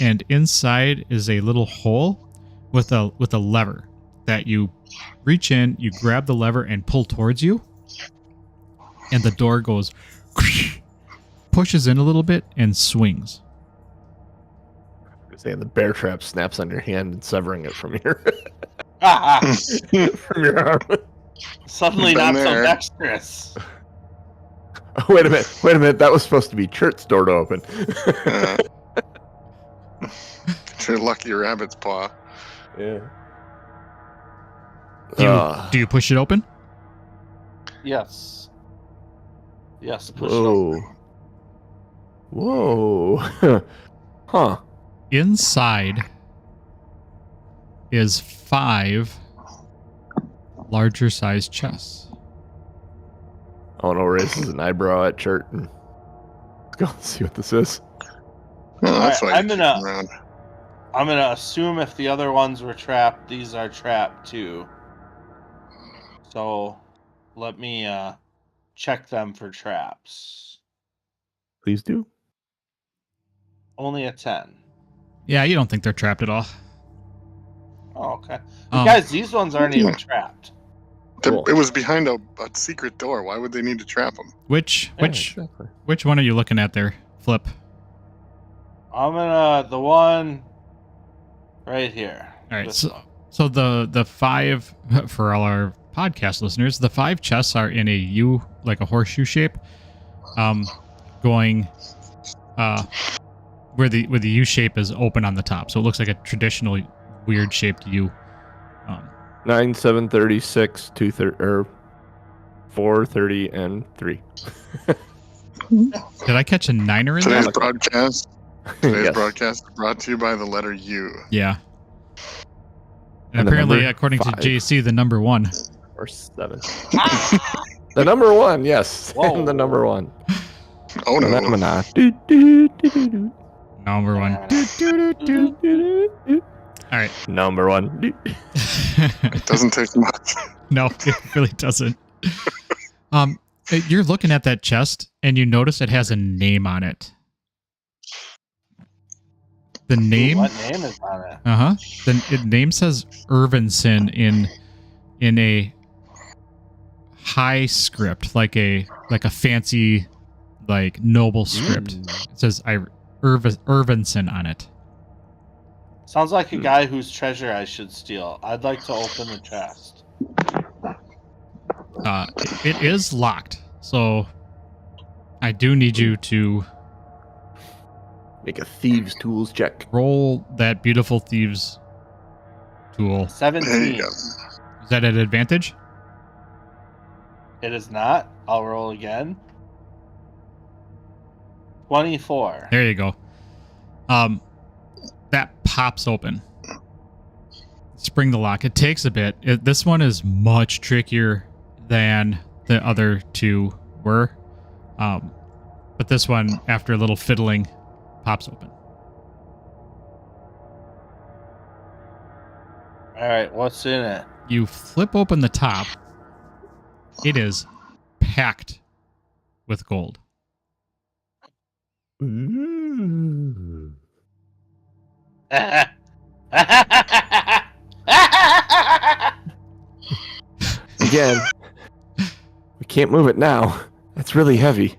and inside is a little hole with a lever that you reach in, you grab the lever and pull towards you, and the door goes, pushes in a little bit and swings. Saying the bear trap snaps on your hand and severing it from your from your arm. Suddenly Been not so there. dexterous. Oh, wait a minute. That was supposed to be Chert's door to open. Your lucky rabbit's paw. Yeah. Do you push it open? Yes. Yes, push it over. Whoa. Huh. Inside is 5 larger sized chests. Ono raises an eyebrow at Chert and let's go see what this is. Well, that's Alright, why I'm you keep gonna- him around. I'm going to assume if the other ones were trapped, these are trapped too. So let me check them for traps. Please do. Only a 10. Yeah, you don't think they're trapped at all. Oh, okay. Um, Guys, these ones aren't even trapped. Cool. It was behind a secret door. Why would they need to trap him? Which Yeah, exactly. which one are you looking at there, flip. I'm gonna the one right here. All right. This one. So the 5 for all our podcast listeners, the 5 chests are in a U, like a horseshoe shape, going where the U shape is open on the top. So it looks like a traditional weird shaped U. 9, 7, 36, 2, 30, or 4, 30, and 3. Did I catch a 9er in Today's there? broadcast. Today's broadcast is brought to you by the letter U. Yeah. And And the apparently, number according 5. to JC, the number 1. Or 7. The number 1, yes. Whoa. The number 1. Oh no. Phenomena. Number 1. All right. Number 1. It doesn't take much. No, it really doesn't. You're looking at that chest, and you notice it has a name on it. The name. What name is on it? The name says Irvinson in a high script, like a fancy, like noble script. It says Irvinson on it. Sounds like a guy whose treasure I should steal. I'd like to open the chest. It is locked, so I do need you to Make a thieves' tools check. roll that beautiful thieves tool. There 17. you go. Is that an advantage? It is not. I'll roll again. 24. There you go. That pops open. Spring the lock. It takes a bit. This one is much trickier than the other 2 were. But this one, after a little fiddling, pops open. All right, what's in it? You flip open the top. It is packed with gold. Ooh. Again, we can't move it now. That's really heavy.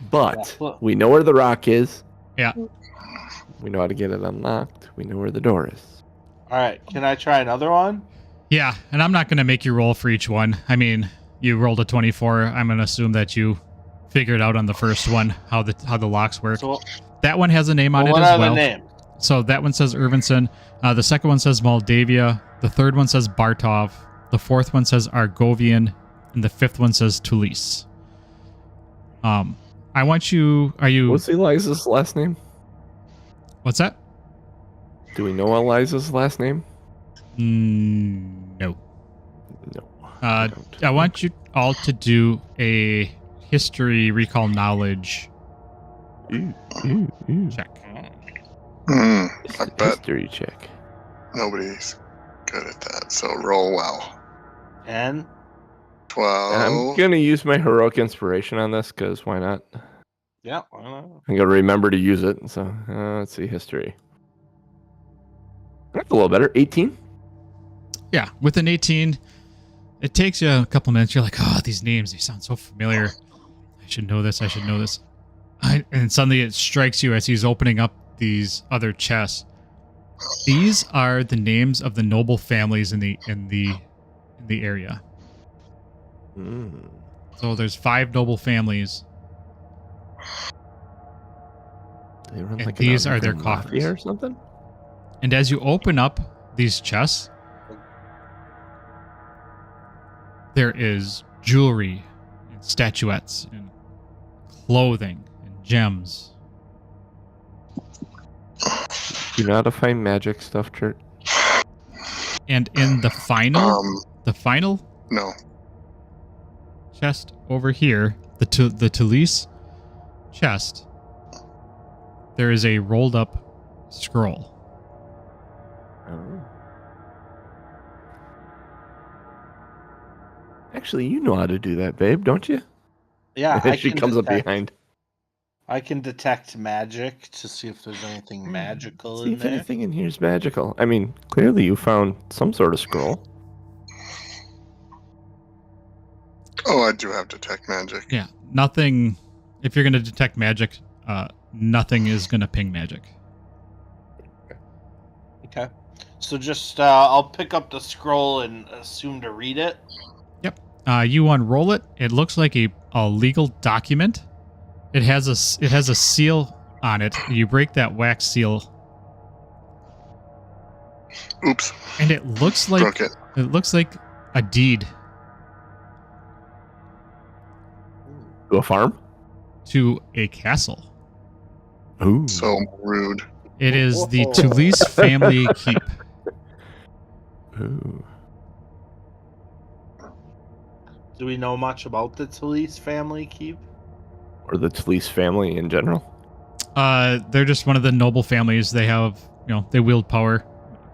But we know where the rock is. Yeah. We know how to get it unlocked. We know where the door is. All right, can I try another one? Yeah, and I'm not going to make you roll for each one. I mean, you rolled a 24. I'm going to assume that you figured out on the first one how the locks work. So, That one has a name on it what as are well. the names? So that one says Irvinson. The second one says Moldavia. The third one says Bartov. The fourth one says Argovian. And the fifth one says Tulise. I want you... Are you... What's Eliza's last name? What's that? Do we know Eliza's last name? No. No. I want you all to do a history recall knowledge check. I bet History check. nobody's good at that. So roll well. 10. 12. I'm going to use my heroic inspiration on this because why not? Yeah, I don't know. I'm going to remember to use it. So let's see. History. That's a little better. 18. Yeah, with an 18, it takes you a couple minutes. You're like, oh, these names, they sound so familiar. I should know this. And suddenly it strikes you as he's opening up these other chests. These are the names of the noble families in the area. So there's 5 noble families. They run And like these an are their mafia coffers. or something. And as you open up these chests, there is jewelry and statuettes and clothing and gems. You know how to find magic stuff, Chert? And in the final No. chest over here, the Tulise chest, there is a rolled up scroll. Oh. Actually, you know how to do that, babe, don't you? Yeah, She comes up behind. I can detect magic to see if there's anything magical See in if there. anything in here is magical. I mean, clearly you found some sort of scroll. Oh, I do have detect magic. Yeah, nothing If you're going to detect magic, nothing is going to ping magic. Okay. So just I'll pick up the scroll and assume to read it. Yep. You unroll it. It looks like a legal document. It has a seal on it. You break that wax seal, Oops. and it looks like Broke it. it looks like a deed To a farm? to a castle. Ooh. So rude. It is the Whoa. Tulise family keep. Ooh. Do we know much about the Talise family keep? Or the Tulise family in general? They're just one of the noble families. They have, they wield power.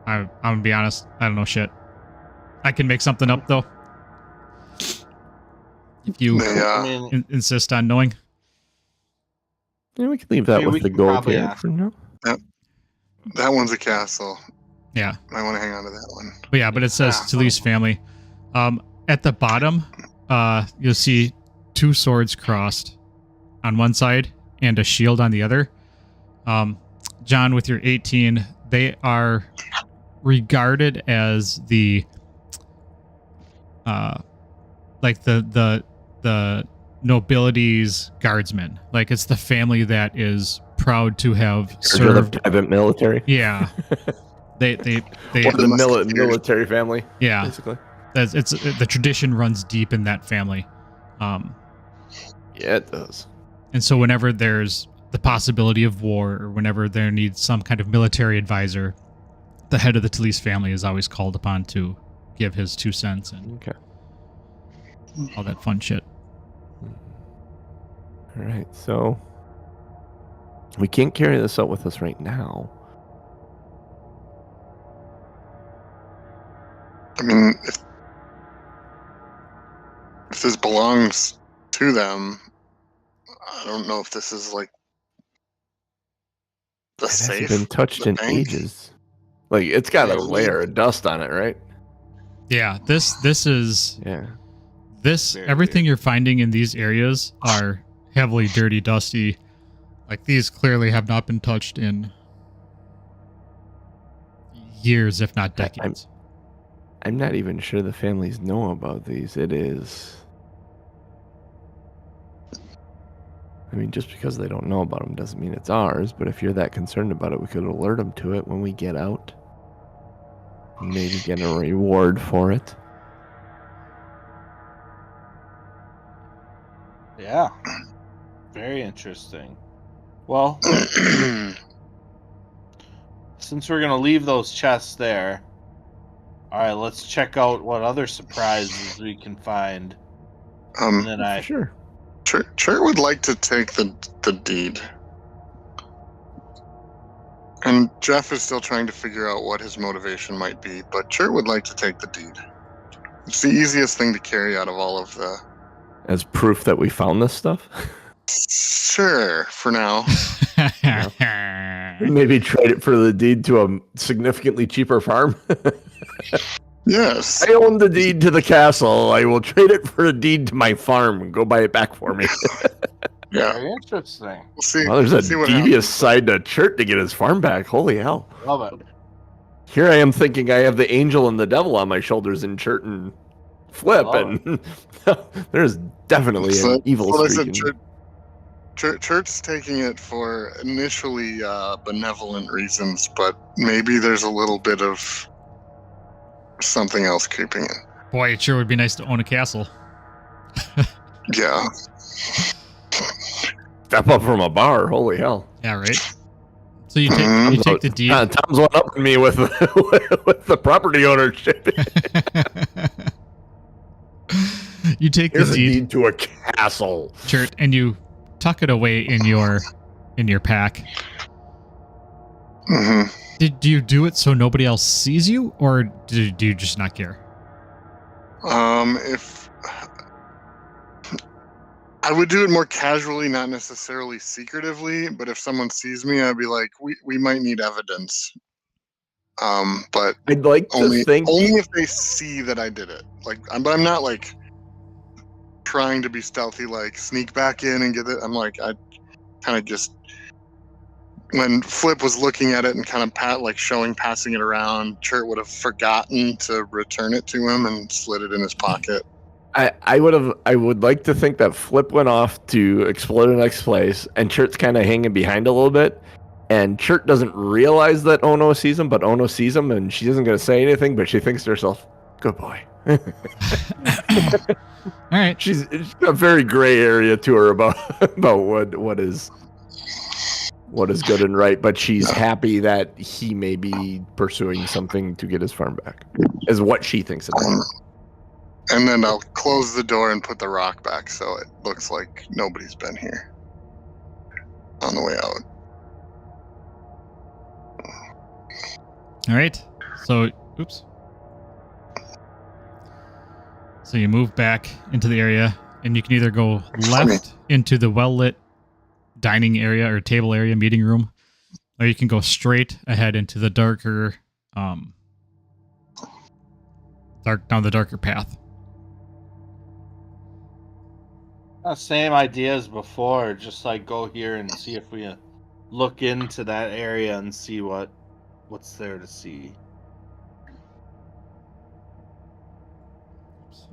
I'm gonna be honest. I don't know shit. I can make something up though. If you They, I mean, insist on knowing. Yeah, we could leave that Maybe we with the can gold probably here ask. for now. that one's a castle. Yeah. I want to hang on to that one. But yeah, but it says Tulise family. At the bottom, you'll see two swords crossed on one side and a shield on the other. John, with your 18, they are regarded as the like the nobility's guardsmen. Like it's the family that is proud to have Served served. private military. Yeah. They Or The the Musketeers. military family, yeah. basically. It's the tradition runs deep in that family. Yeah, it does. And so whenever there's the possibility of war or whenever there needs some kind of military advisor, the head of the Tulise family is always called upon to give his 2 cents and Okay. all that fun shit. All right, so we can't carry this out with us right now. I mean, if this belongs to them, I don't know if this is like the It hasn't safe. been touched the in bank? ages. Like it's got a Yeah. layer of dust on it, right? Yeah, this is Yeah. Very everything weird. you're finding in these areas are heavily dirty, dusty. Like these clearly have not been touched in years, if not decades. I'm not even sure the families know about these. It is. I mean, just because they don't know about them doesn't mean it's ours. But if you're that concerned about it, we could alert them to it when we get out. Maybe get a reward for it. Yeah. Very interesting. Well, since we're gonna leave those chests there, all right, let's check out what other surprises we can find. And then For sure. Chert would like to take the deed. And Jeff is still trying to figure out what his motivation might be, but Chert would like to take the deed. It's the easiest thing to carry out of all of the... As proof that we found this stuff. Sure, for now. Maybe trade it for the deed to a significantly cheaper farm. Yes. I own the deed to the castle. I will trade it for a deed to my farm. Go buy it back for me. Yeah. Very interesting. We'll see. Well, there's see a what devious happens. side to Chert to get his farm back. Holy hell. Love it. Here I am thinking I have the angel and the devil on my shoulders in Chert and Flip, and there's definitely an evil I streak. said, Church's taking it for initially benevolent reasons, but maybe there's a little bit of something else creeping in. Boy, it sure would be nice to own a castle. Yeah. Step up from a bar. Holy hell. Yeah, right. So you take the deed. Tom's one up me with with the property ownership. You take Here's the a deed, deed to a castle. Chert, and you tuck it away in your pack. hmm Do you do it so nobody else sees you, or do you just not care? If I would do it more casually, not necessarily secretively, but if someone sees me, I'd be like, we might need evidence. But I'd like to only think if they see that I did it. Like, but I'm not like trying to be stealthy, like sneak back in and get it. I'm like, I kind of just, when Flip was looking at it and kind of passing it around, Chert would have forgotten to return it to him and slid it in his pocket. I would like to think that Flip went off to explore the next place, and Chert's kind of hanging behind a little bit, and Chert doesn't realize that Ono sees him, but Ono sees him, and she isn't going to say anything, but she thinks to herself, "Good boy." All right. She's a very gray area to her about what is good and right, but she's happy that he may be pursuing something to get his farm back, is what she thinks it is. And then I'll close the door and put the rock back so it looks like nobody's been here on the way out. All right. So, oops. So you move back into the area, and you can either go left into the well-lit dining area or table area, meeting room, or you can go straight ahead into the darker, down the darker path. Same idea as before. Just like go here and see if we look into that area and see what's there to see.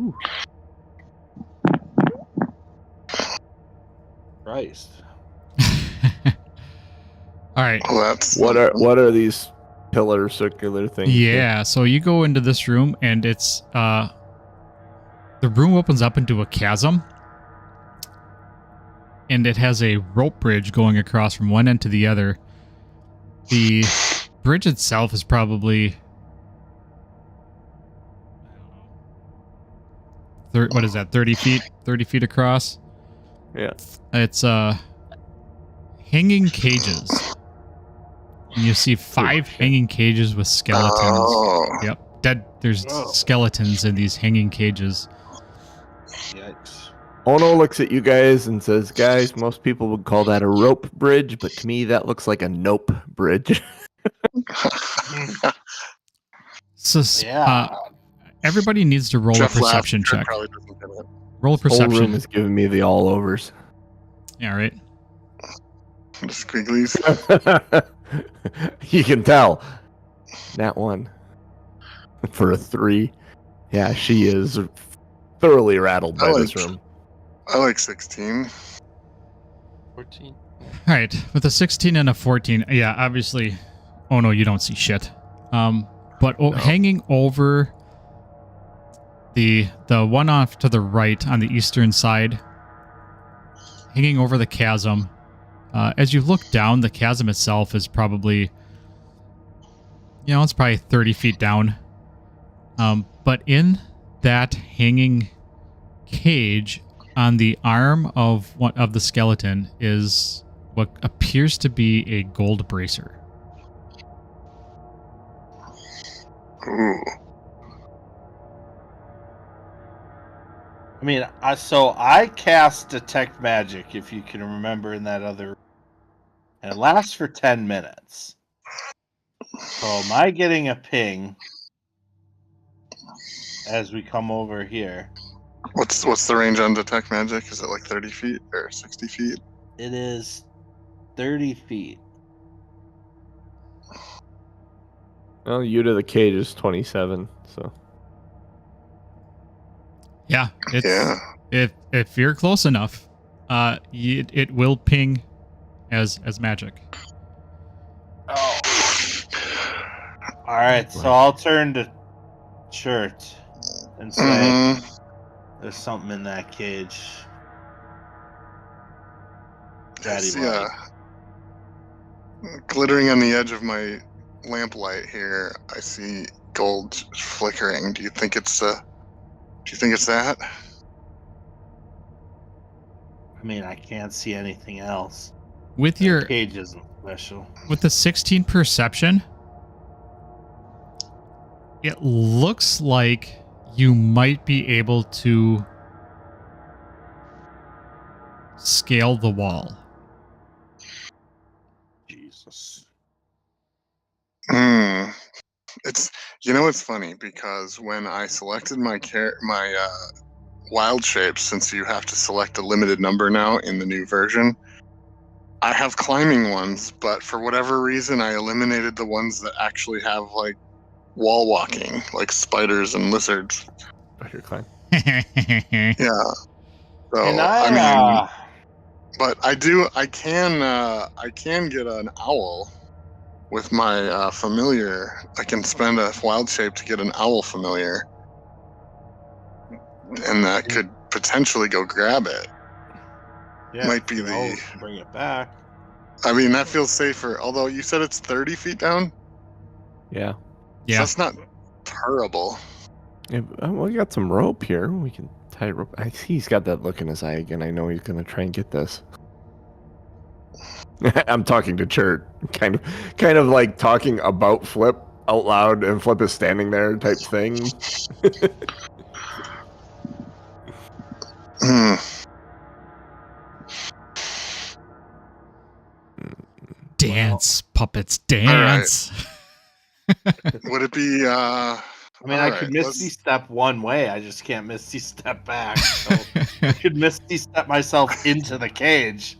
Ooh. Christ. All right. Well, What are these pillar circular things? Yeah. So you go into this room, and it's the room opens up into a chasm, and it has a rope bridge going across from one end to the other. The bridge itself is probably, what is that, 30 feet? 30 feet across? Yeah. It's hanging cages. And you see 5 hanging cages with skeletons. Oh. Yep. There's skeletons in these hanging cages. Yikes. Ono looks at you guys and says, "Guys, most people would call that a rope bridge, but to me that looks like a nope bridge." So, everybody needs to roll Jeff a perception Lasker check. probably doesn't get it. Roll a Whole room perception. is giving me the all overs. Yeah, right. The squigglies. You can tell. That one for a 3. Yeah, she is thoroughly rattled by this room. I like 16. 14. All right, with a 16 and a 14, yeah, obviously, oh no, you don't see shit. But hanging over the one off to the right on the eastern side, hanging over the chasm, as you look down, the chasm itself is probably, it's probably 30 feet down. But in that hanging cage on the arm of one of the skeleton is what appears to be a gold bracer. Ooh. I mean, I cast detect magic, if you can remember, in that other, and it lasts for 10 minutes. So am I getting a ping as we come over here? What's the range on detect magic? Is it like 30 feet or 60 feet? It is 30 feet. Well, you to the cage is 27, so. Yeah, if you're close enough, it will ping as magic. Oh. All right, so I'll turn to Chert and say, "There's something in that cage." Daddy, glittering on the edge of my lamplight here, I see gold flickering. Do you think it's that? I mean, I can't see anything else. With The your cage isn't special. with the 16 perception, it looks like you might be able to scale the wall. Jesus. It's it's funny because when I selected my wild shapes, since you have to select a limited number now in the new version. I have climbing ones, but for whatever reason, I eliminated the ones that actually have like wall walking, like spiders and lizards. Spider climb. Yeah. So And I mean, but I can get an owl with my familiar. I can spend a wild shape to get an owl familiar, and that could potentially go grab it. yeah, Might be bring it back. I mean, that feels safer. Although you said it's 30 feet down. Yeah. So Yeah. that's not terrible. Yeah, we got some rope here. We can tie rope. I see he's got that look in his eye again. I know he's gonna try and get this. I'm talking to Chert, kind of like talking about Flip out loud, and Flip is standing there, type thing. Hmm. Dance, puppets, dance. Would it be? I mean, I could Misty Step one way. I just can't Misty Step back. So I could Misty Step myself into the cage,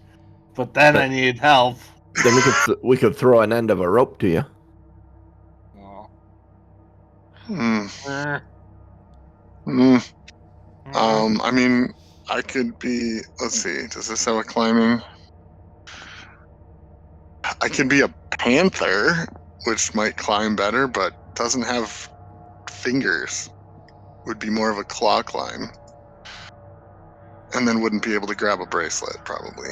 but then I need help. Then we could throw an end of a rope to you. Hmm. Eh. Hmm. I mean, I could be. Let's see. Does this have a climbing? I could be a panther, which might climb better, but doesn't have fingers. Would be more of a claw climb, and then wouldn't be able to grab a bracelet probably.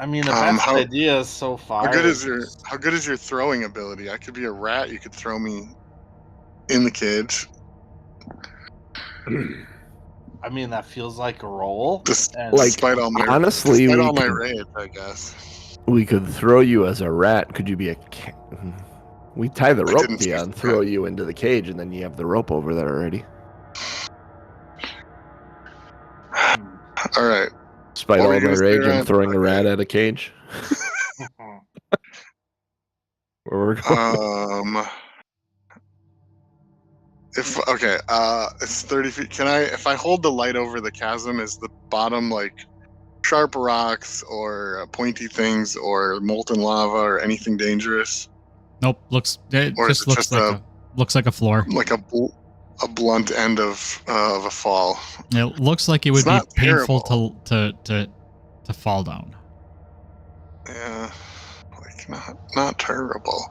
I mean, the best idea so far. How good is your throwing ability? I could be a rat. You could throw me in the cage. I mean, that feels like a roll. Despite all my honestly, my rage, I guess. We could throw you as a rat. Could you be a cat? We tie the rope to you and throw you into the cage, and then you have the rope over there already. All right. Despite all my rage, I'm throwing a rat at a cage. Where we're going. It's 30 feet. If I hold the light over the chasm, is the bottom like sharp rocks or pointy things or molten lava or anything dangerous? Nope. Looks like a floor. Like a blunt end of a fall. It looks like it would be painful to fall down. Yeah, like not terrible.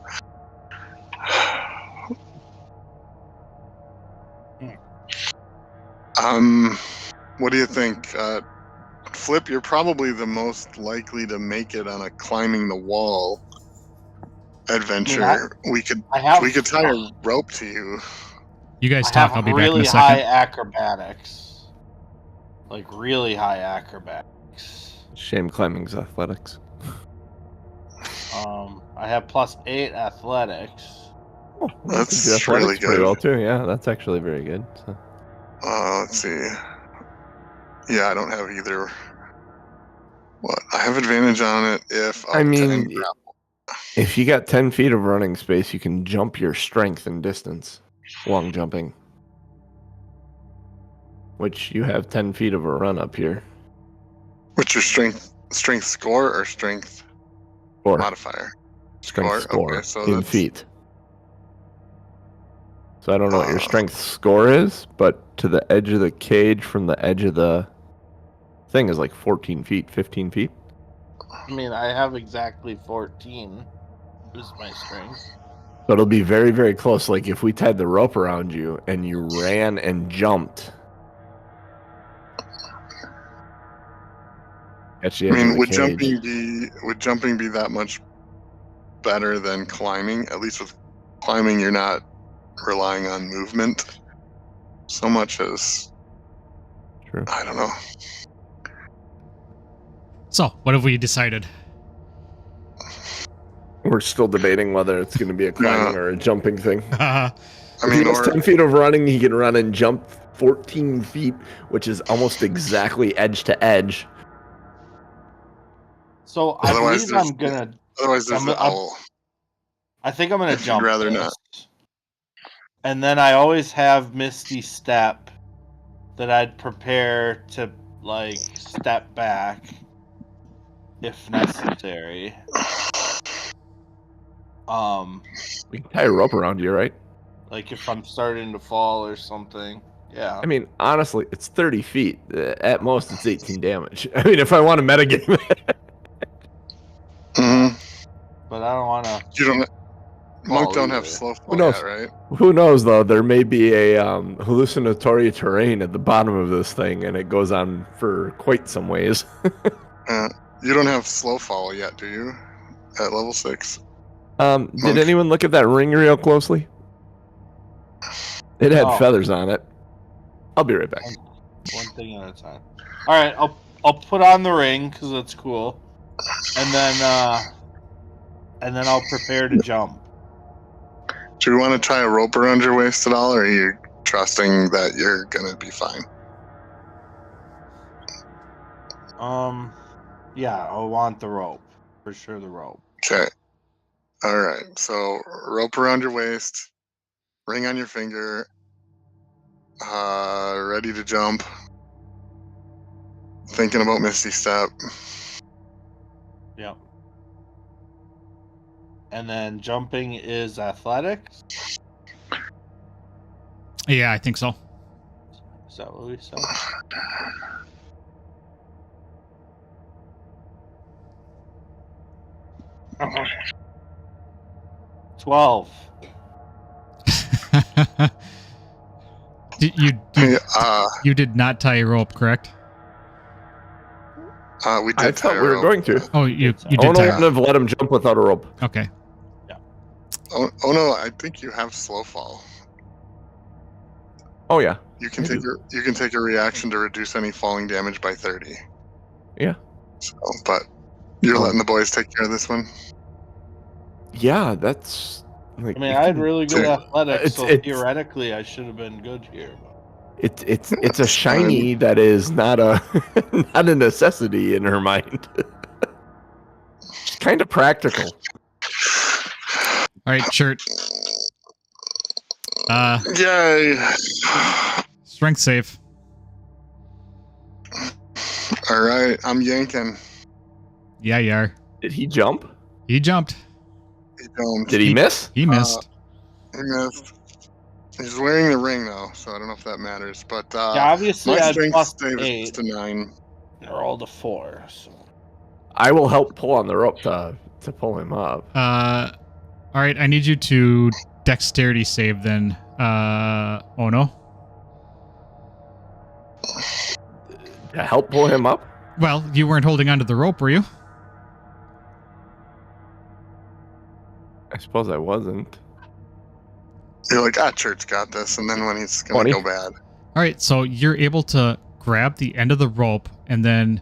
What do you think? Flip, you're probably the most likely to make it on a climbing the wall adventure. We could tie a rope to you. You guys talk. I'll be back in a really second. high acrobatics. Like really high acrobatics. Shame climbing's athletics. I have +8 athletics. Oh, that's really good. Pretty well too. Yeah, that's actually very good. So. Let's see. Yeah, I don't have either. What? I have advantage on it if if you got 10 feet of running space, you can jump your strength and distance, long jumping. Which you have 10 feet of a run up here. What's your strength score or strength modifier? Strength score okay, so in feet. So I don't know what your strength score is, but to the edge of the cage from the edge of the thing is like 14 feet, 15 feet. I mean, I have exactly 14 is my strength. But it'll be very, very close. Like if we tied the rope around you and you ran and jumped. I mean, would jumping be that much better than climbing? At least with climbing, you're not relying on movement so much as True. I don't know. So, what have we decided? We're still debating whether it's going to be a climbing or a jumping thing. I mean, he has 10 feet of running. He can run and jump 14 feet, which is almost exactly edge to edge. So I believe I'm gonna. Otherwise, there's the owl. I think I'm gonna jump. You'd rather not. And then I always have Misty Step that I'd prepare to like step back if necessary. We can tie a rope around you, right? Like if I'm starting to fall or something. Yeah. I mean, honestly, it's 30 feet. At most, it's 18 damage. I mean, if I want to metagame it. Mm-hmm. But I don't want to. You don't. Monk don't have either. slow Who fall knows? yet, right? Who knows, though? There may be a hallucinatory terrain at the bottom of this thing, and it goes on for quite some ways. You don't have slow fall yet, do you? At level 6. Did anyone look at that ring real closely? It had Oh. feathers on it. I'll be right back. One thing at a time. All right, I'll put on the ring because it's cool, and then I'll prepare to jump. Do you want to tie a rope around your waist at all, or are you trusting that you're gonna be fine? Yeah, I'll want the rope for sure. The rope. Okay. All right. So rope around your waist, ring on your finger, ready to jump. Thinking about Misty Step. Yep. And then jumping is athletics. Yeah, I think so. Is that what we said? Uh-huh. 12. You did not tie a rope, correct? We did. I thought we were going to. Oh, you did Ono tie a wouldn't have let him jump without a rope. Okay. Oh no, I think you have slow fall. Oh yeah. You can take a reaction to reduce any falling damage by 30. Yeah. So, but you're letting the boys take care of this one. Yeah, that's. Like, I mean, I had really good athletics, so it's- theoretically, I should have been good here. It's a shiny that is not a not a necessity in her mind. It's kind of practical. All right, shirt. Yay! Strength save. All right, I'm yanking. Yeah, you are. Did he jump? He jumped. He jumped. Did he miss? He missed. He missed. He's wearing the ring though, so I don't know if that matters. But Yeah, obviously, my I had strength plus save is 8. to 9. They're all to 4. So. I will help pull on the rope to pull him up. All right, I need you to dexterity save then. Oh no. To help pull him up? Well, you weren't holding onto the rope, were you? I suppose I wasn't. You're like, Church got this, and then when he's gonna 20? go bad. All right, so you're able to grab the end of the rope and then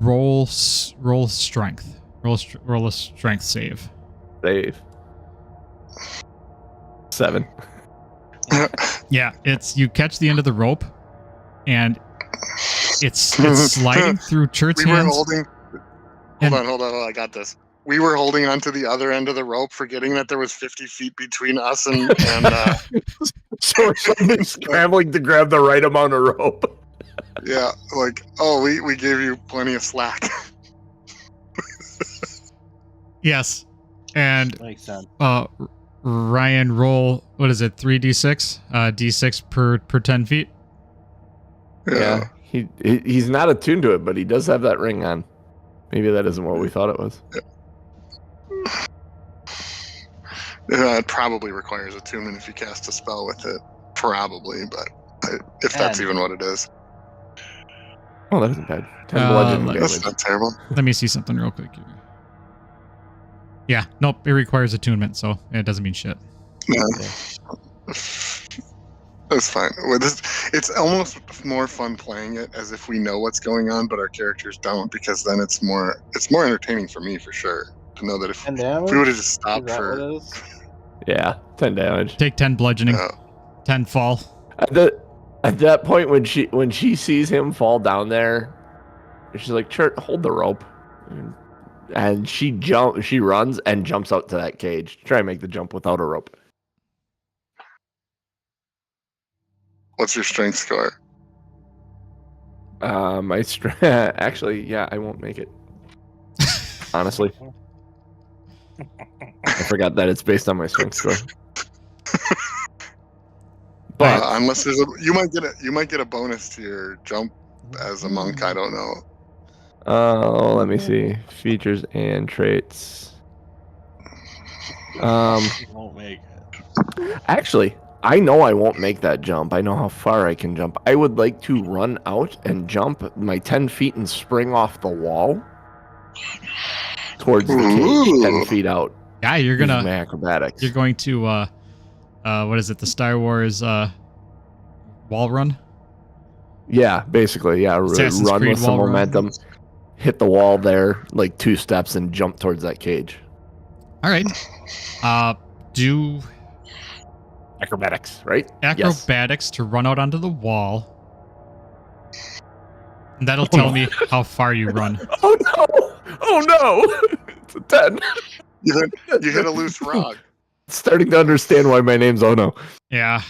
roll strength. Roll a strength save. Save. 7. Yeah, it's you catch the end of the rope, and it's sliding through Chert's We were hands. holding. Hold on, I got this. We were holding onto the other end of the rope, forgetting that there was 50 feet between us and So we're suddenly scrambling to grab the right amount of rope. yeah, like, oh, we gave you plenty of slack. Yes, and Makes sense. Ryan, roll what is it? 3d6, d6 per 10 feet. Yeah. He's not attuned to it, but he does have that ring on. Maybe that isn't what we thought it was. It probably requires attunement if you cast a spell with it. Probably, but if that's even what it is. Oh, that isn't bad. 10 bludgeoning let's- That's damage. not terrible. Let me see something real quick here. Yeah, nope, it requires attunement, so it doesn't mean shit. Yeah. That's fine. It's almost more fun playing it as if we know what's going on, but our characters don't, because then it's more entertaining for me for sure to know that if we would have just stopped for Yeah, 10 damage. Take 10 bludgeoning, 10 fall. At that point, when she sees him fall down there, she's like, "Chert, hold the rope," and she runs and jumps out to that cage. Try and make the jump without a rope. What's your strength score? My actually, yeah, I won't make it. Honestly, I forgot that it's based on my strength score. But Unless there's you might get a bonus to your jump as a monk. I don't know. oh, let me see features and traits. You won't make it. Actually, I know I won't make that jump. I know how far I can jump. I would like to run out and jump my 10 feet and spring off the wall towards the cage, 10 feet out. Yeah, you're Using gonna my acrobatics. you're going to what is it? The Star Wars wall run? Yeah, basically, yeah. Assassin's Run Creed with some wall run. momentum, hit the wall there, like 2 steps, and jump towards that cage. All right. Do Acrobatics, right? acrobatics to run out onto the wall. And that'll tell me how far you run. Oh no! Oh no! It's a 10. You hit a loose rock. Starting to understand why my name's Oh no. Yeah.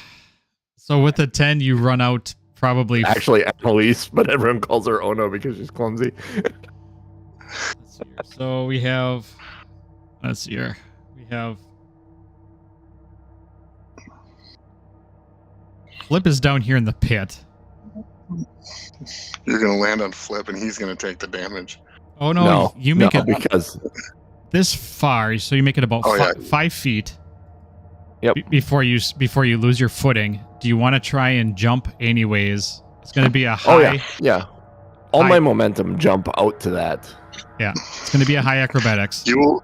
So with a 10, you run out probably. Actually, Annalise, but everyone calls her Oh no because she's clumsy. Let's see here. So we have. Let's see here. We have. Flip is down here in the pit. You're gonna land on Flip, and he's gonna take the damage. Oh no! You make it because this far, so you make it about 5 feet. Yep. Before you lose your footing, do you want to try and jump anyways? It's going to be a high. Oh yeah. All my momentum jump out to that. Yeah, it's going to be a high acrobatics. You'll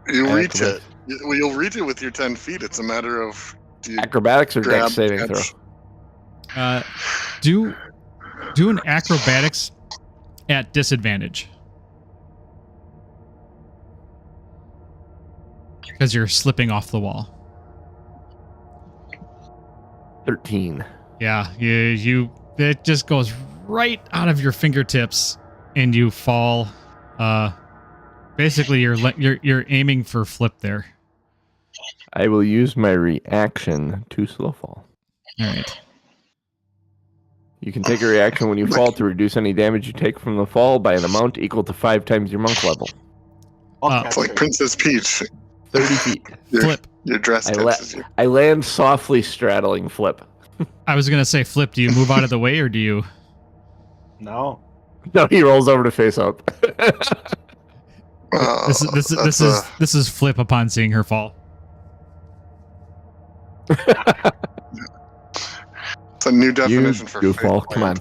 reach it. You'll reach it with your 10 feet. It's a matter of acrobatics or dex saving throw. Do an acrobatics at disadvantage because you're slipping off the wall. 13. Yeah, it just goes right out of your fingertips and you fall. Basically you're aiming for Flip there. I will use my reaction to slow fall. All right. You can take a reaction when you fall to reduce any damage you take from the fall by an amount equal to 5 times your monk level. It's like Princess Peach. 30 feet. Flip. Your dress touches you. I land softly straddling Flip. I was going to say, Flip, do you move out of the way or do you? No. No, he rolls over to face up. This is Flip upon seeing her fall. It's a new definition for fall. Come on.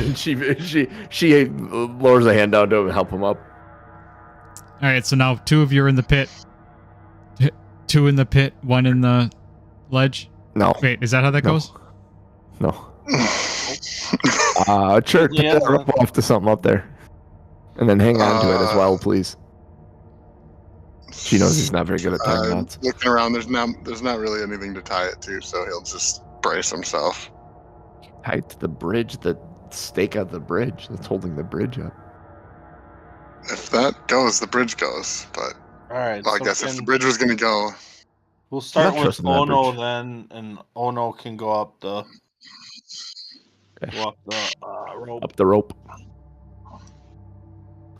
she lowers a hand down to help him up. All right, so now 2 of you are in the pit. 2 in the pit, 1 in the ledge. No. Wait, is that how that goes? No. Take that rope off to something up there, and then hang on to it as well, please. She knows he's not very good at tying knots. Looking around, there's not really anything to tie it to, so he'll just brace himself. Tie it to the bridge, the stake of the bridge that's holding the bridge up. If that goes, the bridge goes. But all right, I guess if the bridge was going to go, we'll start with Ono then, and Ono can go up the rope. Up the rope.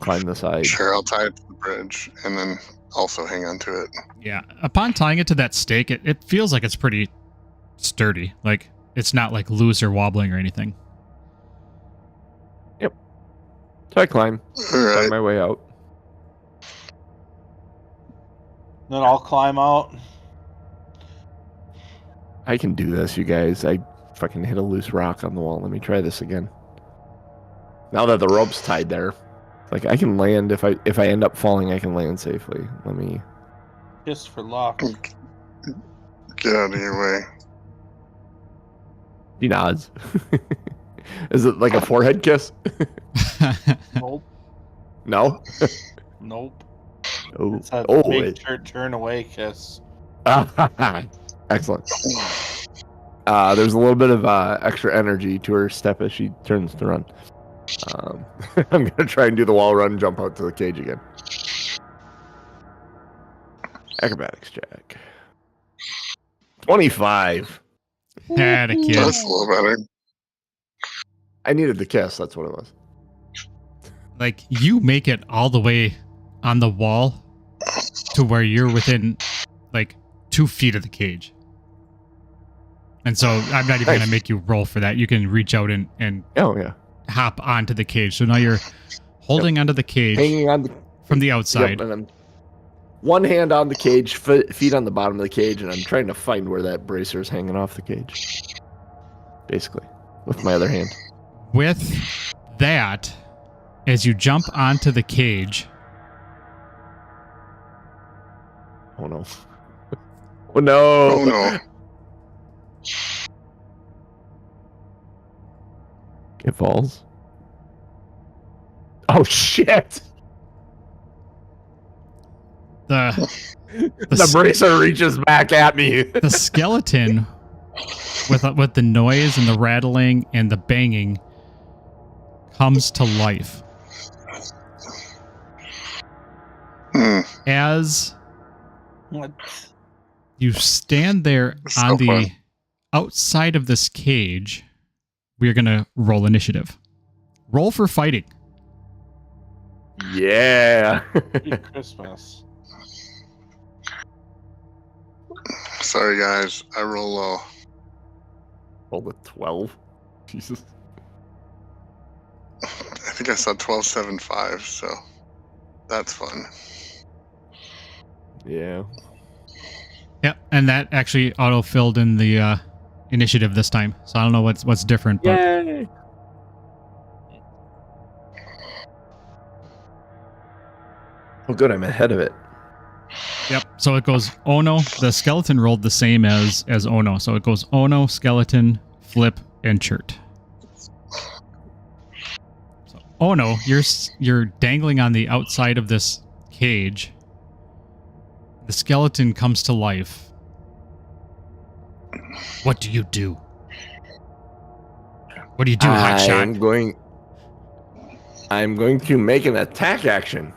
Climb the side. Sure, I'll tie it to the bridge, and then also hang on to it. Yeah. Upon tying it to that stake, it feels like it's pretty sturdy. Like it's not like loose or wobbling or anything. Yep. So I climb. Climb my way out. Then I'll climb out. I can do this, you guys. I fucking hit a loose rock on the wall. Let me try this again. Now that the rope's tied there, like I can land if I end up falling, I can land safely. Let me. Kiss for luck. Get out of your way. He nods. Is it like a forehead kiss? Nope. No. Nope. Oh. It's a big turn away kiss. Excellent. There's a little bit of extra energy to her step as she turns to run. I'm gonna try and do the wall run, jump out to the cage again. Acrobatics check. 25. Had a kid. That's a little better. I needed the kiss. That's what it was. Like, you make it all the way on the wall to where you're within, like, 2 feet of the cage. And so I'm not even going to make you roll for that. You can reach out and Oh, yeah. hop onto the cage. So now you're holding onto the cage Hanging on the from the outside. Yep, and I'm one hand on the cage, feet on the bottom of the cage, and I'm trying to find where that bracer is hanging off the cage. Basically, with my other hand. With that, as you jump onto the cage, Oh no! Oh no! Oh no. It falls. Oh shit! The bracer reaches back at me. The skeleton, with the noise and the rattling and the banging, comes to life. As What? you stand there That's on so the fun. outside of this cage, we're going to roll initiative. Roll for fighting. Yeah. Happy Christmas. Sorry, guys. I roll low. Roll the 12. Jesus. I think I saw 12.75, so that's fun. Yeah. Yep, and that actually auto-filled in the initiative this time. So I don't know what's different, but Yay! Oh, good. I'm ahead of it. yep. So it goes Ono. The skeleton rolled the same as Ono. So it goes Ono, skeleton, flip, and chert. So Ono, you're dangling on the outside of this cage. The skeleton comes to life. What do you do? What do you do, hotshot? I'm going to make an attack action.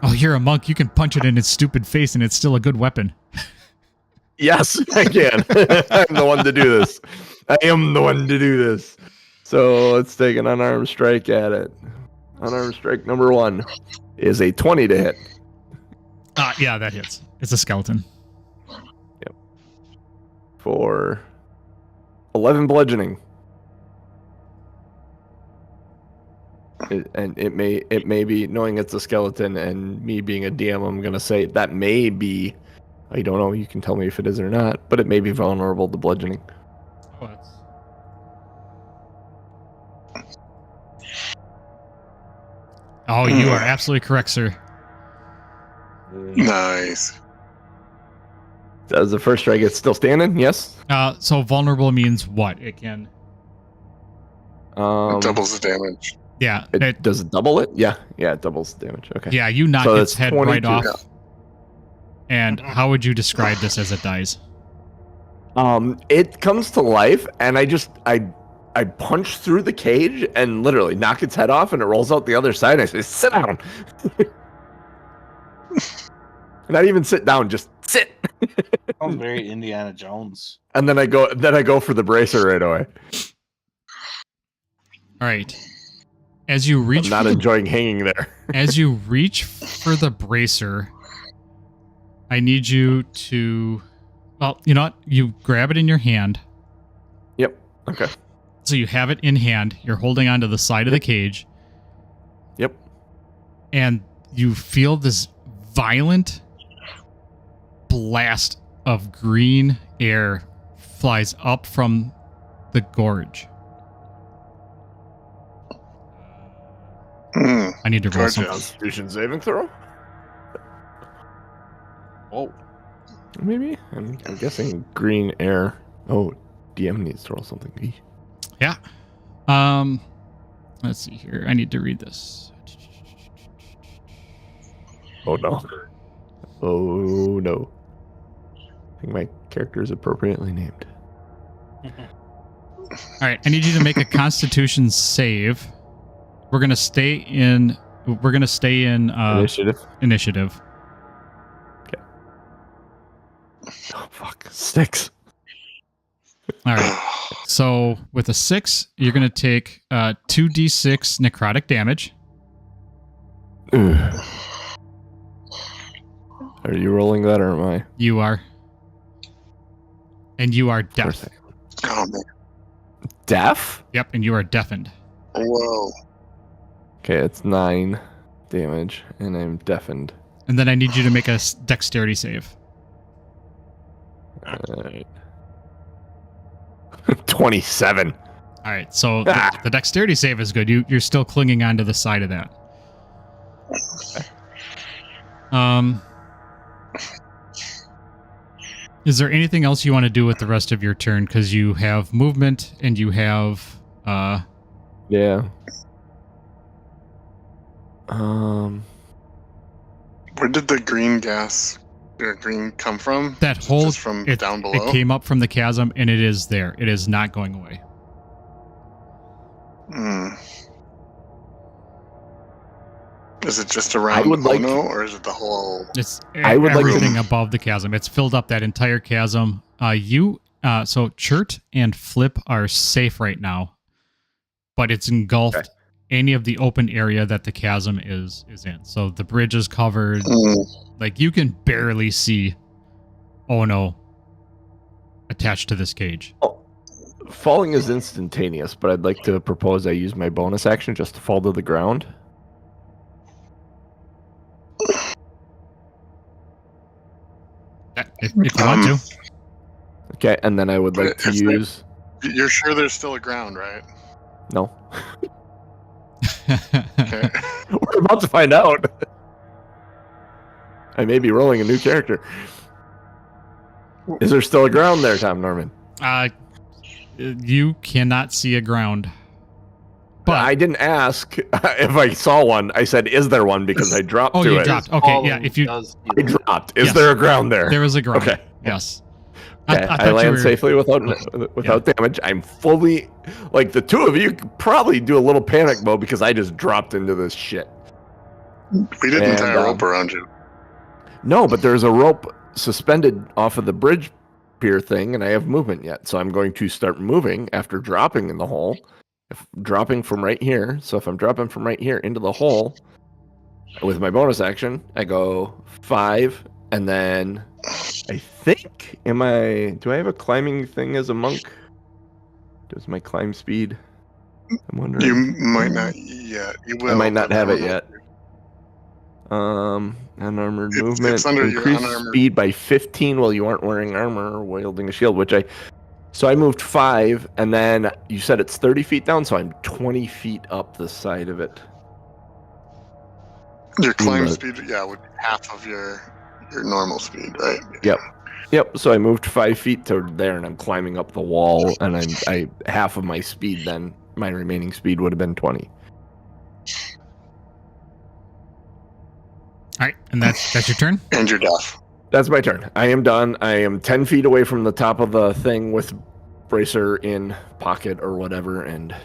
Oh, you're a monk. You can punch it in its stupid face, and it's still a good weapon. Yes, I can. I'm the one to do this. I am the one to do this. So let's take an unarmed strike at it. Unarmed strike number 1 is a 20 to hit. Yeah, that hits. It's a skeleton. Yep. For 11 bludgeoning. It may be, knowing it's a skeleton and me being a DM, I'm gonna say that may be, I don't know, you can tell me if it is or not, but it may be vulnerable to bludgeoning. Oh, you are absolutely correct, sir. Nice. Does the first strike get still standing? Yes. So vulnerable means what? It can. It doubles the damage. Yeah. Does it double it? Yeah, it doubles the damage. Okay. Yeah, you knock So its that's head right 22. off. Yeah. And how would you describe this as it dies? It comes to life, and I punch through the cage and literally knock its head off, and it rolls out the other side. And I say, "Sit down." Not even sit down, just sit. Sounds very Indiana Jones. And then I go for the bracer right away. All right. As you reach, I'm not enjoying hanging there. as you reach for the bracer, I need you to. Well, you know what? You grab it in your hand. Yep. Okay. So you have it in hand. You're holding onto the side of the cage. Yep. And you feel this violent blast of green air flies up from the gorge. I need to roll Gorgeous. something. Constitution saving throw. Oh, Maybe. I'm guessing green air. Oh, DM needs to roll something. Yeah. Let's see here. I need to read this. Oh no. Oh no. I think my character is appropriately named. All right. I need you to make a Constitution save. We're gonna stay in Initiative. initiative. Oh fuck. 6. All right. So with a 6, you're going to take 2d6 necrotic damage. Ugh. Are you rolling that or am I? You are. And you are Of course deaf. Oh man. Deaf? Yep, and you are deafened. Whoa. Okay, it's 9 damage, and I'm deafened. And then I need you to make a dexterity save. Alright. 27. All right, so the dexterity save is good. You're still clinging onto the side of that. Is there anything else you want to do with the rest of your turn? Because you have movement and you have Yeah. Where did the green gas or green come from? that whole. Just from down below? It came up from the chasm, and it is there. It is not going away. Hmm. Is it just around would like- Ono, or is it the whole? It's I would like to- everything above the chasm. It's filled up that entire chasm. So Chert and Flip are safe right now, but it's engulfed any of the open area that the chasm is in. So the bridge is covered. Like you can barely see Ono attached to this cage. Falling is instantaneous, but I'd like to propose I use my bonus action just to fall to the ground. If you want to. Okay, and then I would like to It's like- use... You're sure there's still a ground, right? No. Okay. We're about to find out. I may be rolling a new character. Is there still a ground there, Tom Norman? You cannot see a ground. But I didn't ask if I saw one. I said, "Is there one?" Because I dropped to you it. dropped. Okay, yeah. If you I dropped. Is Yes. there a ground there? there was a ground. Okay. Yes. Okay, I I thought you land were- safely without damage. I'm fully like the two of you could probably do a little panic mode because I just dropped into this shit. We didn't And, tie a rope around you. No, but there's a rope suspended off of the bridge pier thing, and I have movement yet, so I'm going to start moving after dropping in the hole. Dropping from right here. So if I'm dropping from right here into the hole with my bonus action, I go 5, and then I think do I have a climbing thing as a monk? Does my climb speed? I'm wondering. You might not yet. You will. I might not but have I it don't know. yet. Unarmored It's movement. under your Increase unarmored. speed by 15 while you aren't wearing armor or wielding a shield, So I moved 5, and then you said it's 30 feet down, so I'm 20 feet up the side of it. Your climb Right. speed, would be half of your normal speed, right? Yep. So I moved 5 feet to there, and I'm climbing up the wall, and I half of my speed. Then my remaining speed would have been 20. All right, and that's your turn. And you're deaf. That's my turn. I am done. I am 10 feet away from the top of the thing with bracer in pocket or whatever, and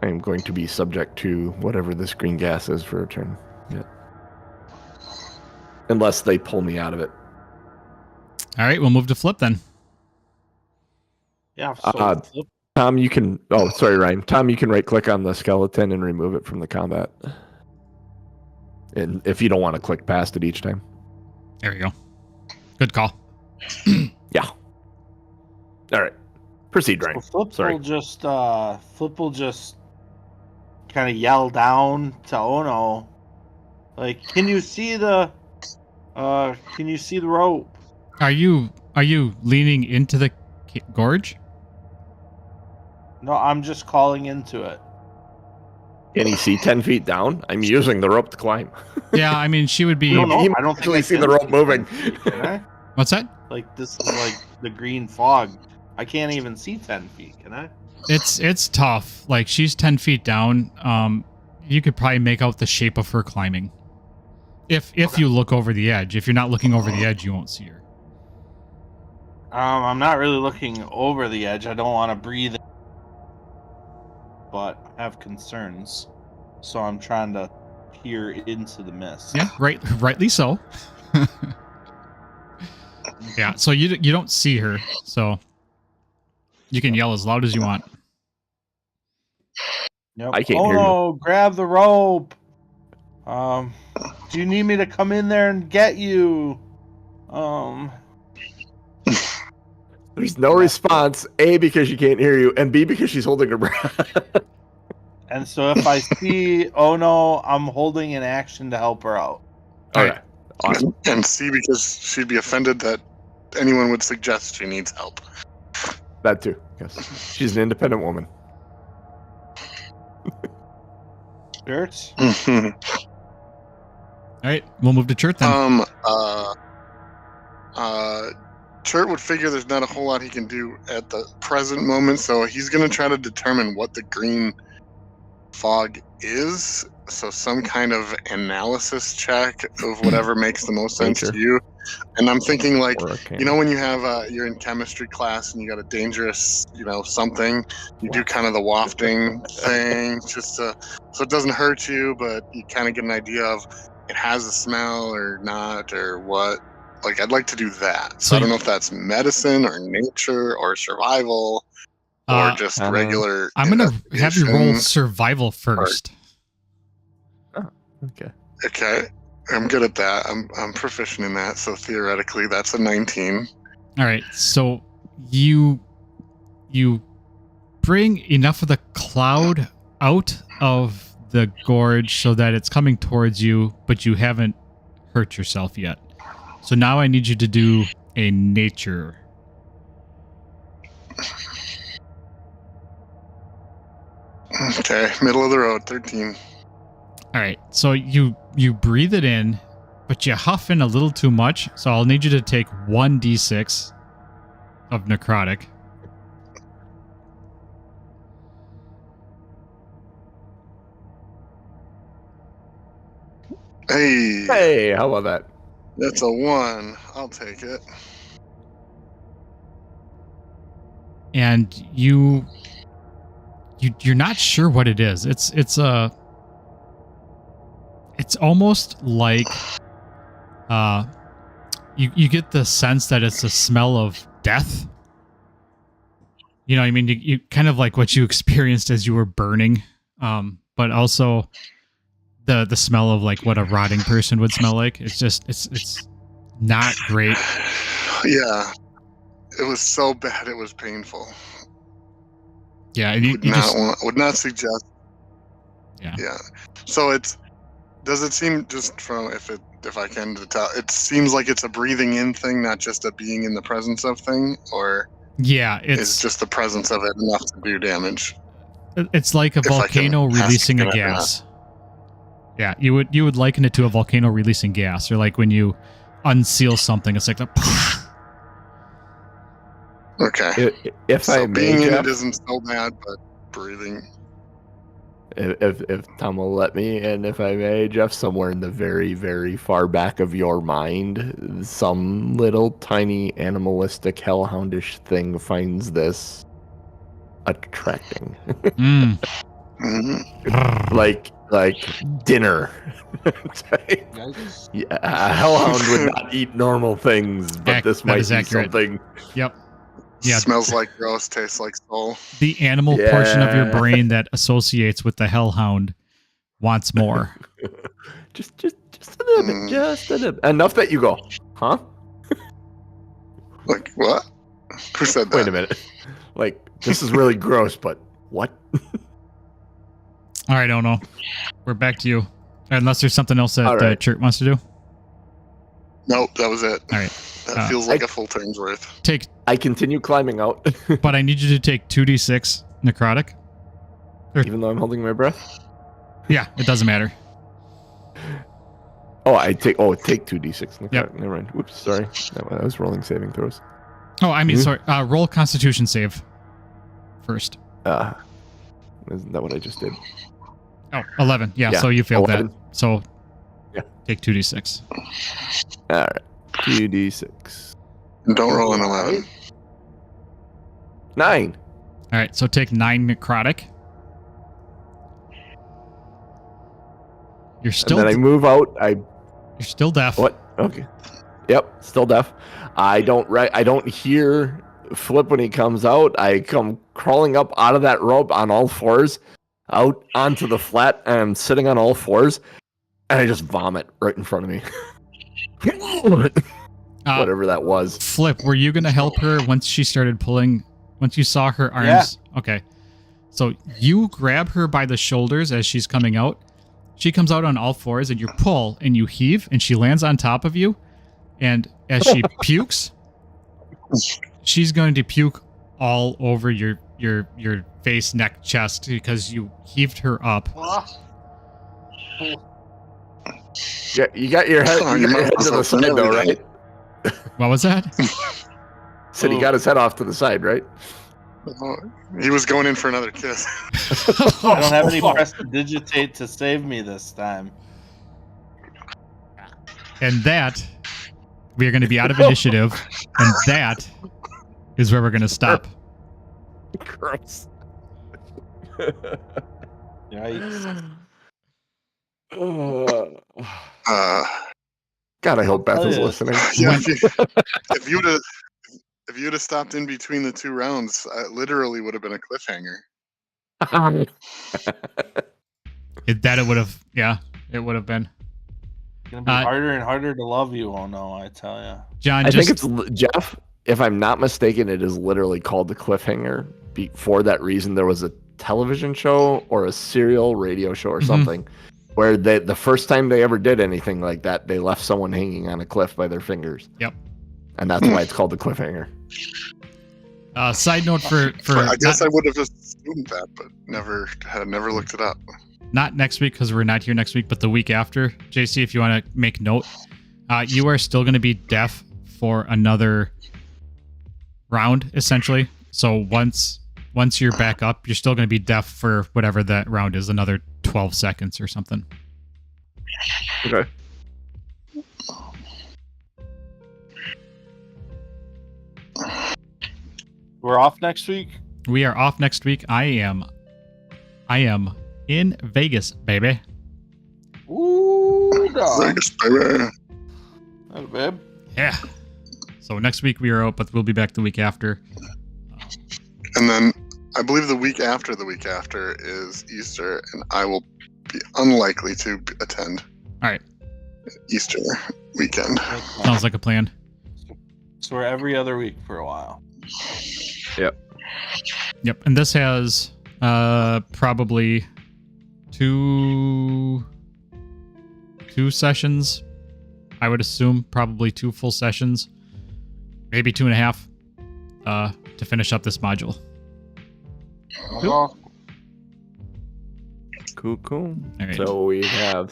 I am going to be subject to whatever this green gas is for a turn. Yeah. Unless they pull me out of it. All right, we'll move to Flip then. Yeah. So Flip, Tom, you can... Oh, sorry, Ryan. Tom, you can right-click on the skeleton and remove it from the combat. And if you don't want to click past it each time. There you go. Good call. Yeah. All right. Proceed, Ryan. Flip Sorry. will just kind of yell down to Ono, like, "Can you see the rope?" Are you leaning into the gorge? No, I'm just calling into it. Can he see 10 feet down? I'm using the rope to climb. Yeah, I mean she would be. No, no, He I don't think actually I see can the rope moving. Can I? What's that? Like, this is like the green fog. I can't even see 10 feet, can I? It's tough. Like she's 10 feet down. You could probably make out the shape of her climbing. If you look over the edge. If you're not looking over the edge, you won't see her. I'm not really looking over the edge. I don't want to breathe, but I have concerns, so I'm trying to peer into the mist. Yeah, rightly so. Yeah, so you don't see her. So You can yell as loud as you want. Yep. I can't oh hear you. no, grab the rope. Do you need me to come in there and get you? There's no response. A, because she can't hear you, and B, because she's holding her breath. And so if I see, oh no, I'm holding an action to help her out. Okay. Awesome. And C, because she'd be offended that anyone would suggest she needs help. That too. Yes. She's an independent woman. Spirits? All right, we'll move to Chert then. Chert would figure there's not a whole lot he can do at the present moment, so he's going to try to determine what the green fog is. So some kind of analysis check of whatever makes the most sense to you. And I'm thinking, like, you know, when you have you're in chemistry class and you got a dangerous, something, you do kind of the wafting thing, just so it doesn't hurt you, but you kind of get an idea of it has a smell or not or what. Like, I'd like to do that. So I don't know if that's medicine or nature or survival or just regular. I'm going to have you roll survival first. Okay. Okay. I'm good at that. I'm proficient in that. So theoretically, that's a 19. All right. So you bring enough of the cloud out of the gorge so that it's coming towards you, but you haven't hurt yourself yet. So now I need you to do a nature. Okay, middle of the road, 13. All right, so you breathe it in, but you huff in a little too much, so I'll need you to take 1d6 of necrotic. Hey, how about that? That's a 1. I'll take it. And you're not sure what it is. It's almost like you get the sense that it's the smell of death. You know what I mean? You kind of like what you experienced as you were burning, but also the smell of like what a rotting person would smell like. It's just it's not great. Yeah, it was so bad. It was painful. Yeah, and would not suggest. Yeah. Yeah. So does it seem, just from if I can to tell, it seems like it's a breathing in thing, not just a being in the presence of thing, or yeah, it's just the presence of it enough to do damage. It's like a volcano releasing a gas. Yeah, you would liken it to a volcano releasing gas, or like when you unseal something, it's like the. Okay. If so I being may, in Jeff, it isn't so bad, but breathing. If Tom will let me, and if I may, Jeff, somewhere in the very, very far back of your mind, some little tiny animalistic hellhoundish thing finds this attracting. like dinner. Yeah, a hellhound would not eat normal things, but this might be accurate. something. Yep. Yeah. Smells like gross, tastes like soul. The animal portion of your brain that associates with the hellhound wants more. just a little bit, just a little bit. Enough that you go, huh? Like what? Who said that? Wait a minute. Like, this is really gross, but what? All right, oh no. We're back to you. Unless there's something else that Chert wants to do. Nope, that was it. All right. That feels like a full turn's worth. I continue climbing out. But I need you to take 2d6 necrotic. Even though I'm holding my breath? Yeah, it doesn't matter. Take 2d6 necrotic. Yep. Never mind. Whoops, sorry. I was rolling saving throws. Oh, I mean, sorry. Roll Constitution save first. Isn't that what I just did? Oh, 11. Yeah, so you failed 11. that. So take 2d6. All right. 2d6. Don't roll an 11. 9. All right, so take 9 necrotic. You're still. And then I move out. You're still deaf. What? Okay. Yep, still deaf. I don't hear Flip, when he comes out, I come crawling up out of that rope on all fours, out onto the flat, and I'm sitting on all fours, and I just vomit right in front of me. Whatever that was. Flip, were you going to help her once she started pulling, once you saw her arms? Yeah. Okay. So you grab her by the shoulders as she's coming out. She comes out on all fours, and you pull, and you heave, and she lands on top of you. And as she pukes, she's going to puke all over your face, neck, chest, because you heaved her up. Yeah, you got your head, to the side, though, right? What was that? Said he got his head off to the side, right? He was going in for another kiss. I don't have any prestidigitate to save me this time. And that, we are going to be out of initiative, and that is where we're going to stop. Gross. Yikes. God, I hope Beth is listening. Yeah, if you would have stopped in between the two rounds, it literally would have been a cliffhanger. It would have been. It's gonna be harder and harder to love you. Oh no, I tell you. John, I think it's Jeff. If I'm not mistaken, it is literally called the cliffhanger. For that reason, there was a television show or a serial radio show or something where the first time they ever did anything like that, they left someone hanging on a cliff by their fingers. Yep. And that's why it's called the cliffhanger. Side note for I guess I would have assumed that, but never looked it up. Not next week because we're not here next week, but the week after. JC, if you want to make note, you are still going to be deaf for another round, essentially. So once you're back up, you're still going to be deaf for whatever that round is, another 12 seconds or something. Okay. We're off next week? We are off next week. I am in Vegas, baby. Ooh, dog. Vegas, baby. Hey, babe. Yeah. So next week we are out, but we'll be back the week after. And then I believe the week after is Easter, and I will be unlikely to attend. All right. Easter weekend. Sounds like a plan. So we're every other week for a while. Yep. And this has probably two sessions. I would assume probably 2 full sessions, maybe 2.5 to finish up this module. Cool. Cool. All right. So we'd have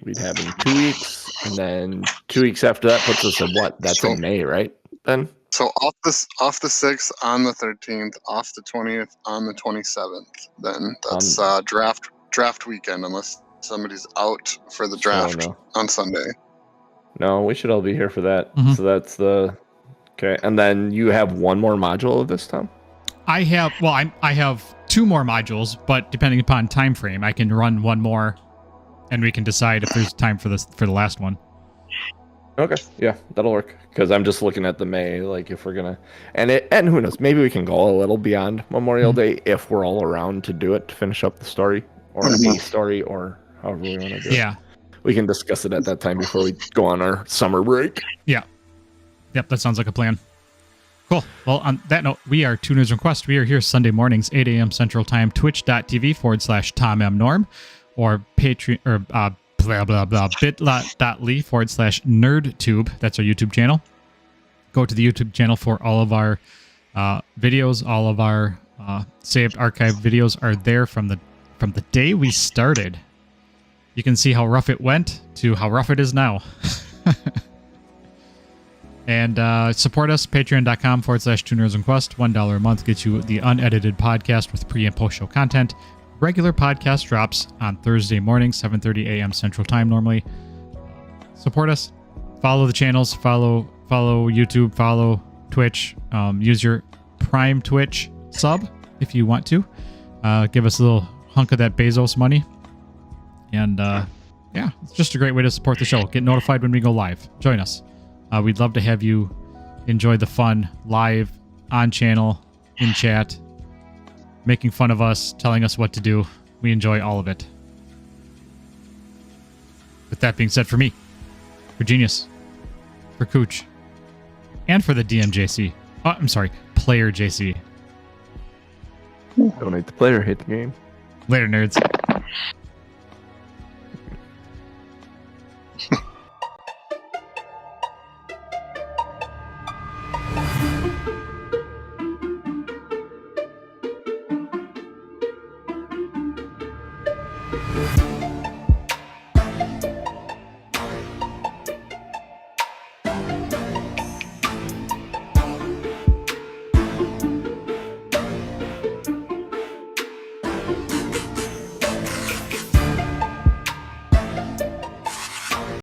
in 2 weeks, and then 2 weeks after that puts us in what? That's in May, right? Then. So off the 6th on the 13th, off the 20th on the 27th. Then that's draft weekend, unless somebody's out for the draft on Sunday. No, we should all be here for that. Mm-hmm. So that's okay. And then you have one more module this time. I have 2 more modules, but depending upon time frame, I can run one more, and we can decide if there's time for the last one. Okay, yeah, that'll work. Because I'm just looking at the May, like if we're gonna, and who knows, maybe we can go a little beyond Memorial Day if we're all around to do it, to finish up the story or a story or however we want to do it. Yeah, we can discuss it at that time before we go on our summer break. Yeah, yep, that sounds like a plan. Cool. Well, on that note, we are Two Nerds on Quest. We are here Sunday mornings, 8 a.m. Central Time, twitch.tv/TomMNorm or Patreon or bit.ly/nerdtube. That's our YouTube channel. Go to the YouTube channel for all of our videos. All of our saved archive videos are there from the day we started. You can see how rough it went to how rough it is now. And support us, patreon.com/2nerdsonquest. $1 a month gets you the unedited podcast with pre- and post-show content. Regular podcast drops on Thursday morning, 7:30 a.m. Central Time normally. Support us. Follow the channels. Follow YouTube. Follow Twitch. Use your Prime Twitch sub if you want to. Give us a little hunk of that Bezos money. And it's just a great way to support the show. Get notified when we go live. Join us. We'd love to have you enjoy the fun live, on channel, in chat, making fun of us, telling us what to do. We enjoy all of it. With that being said, for me, for Genius, for Cooch, and for the DMJC. Oh, I'm sorry, Player JC. Donate the player, hate the game. Later, nerds.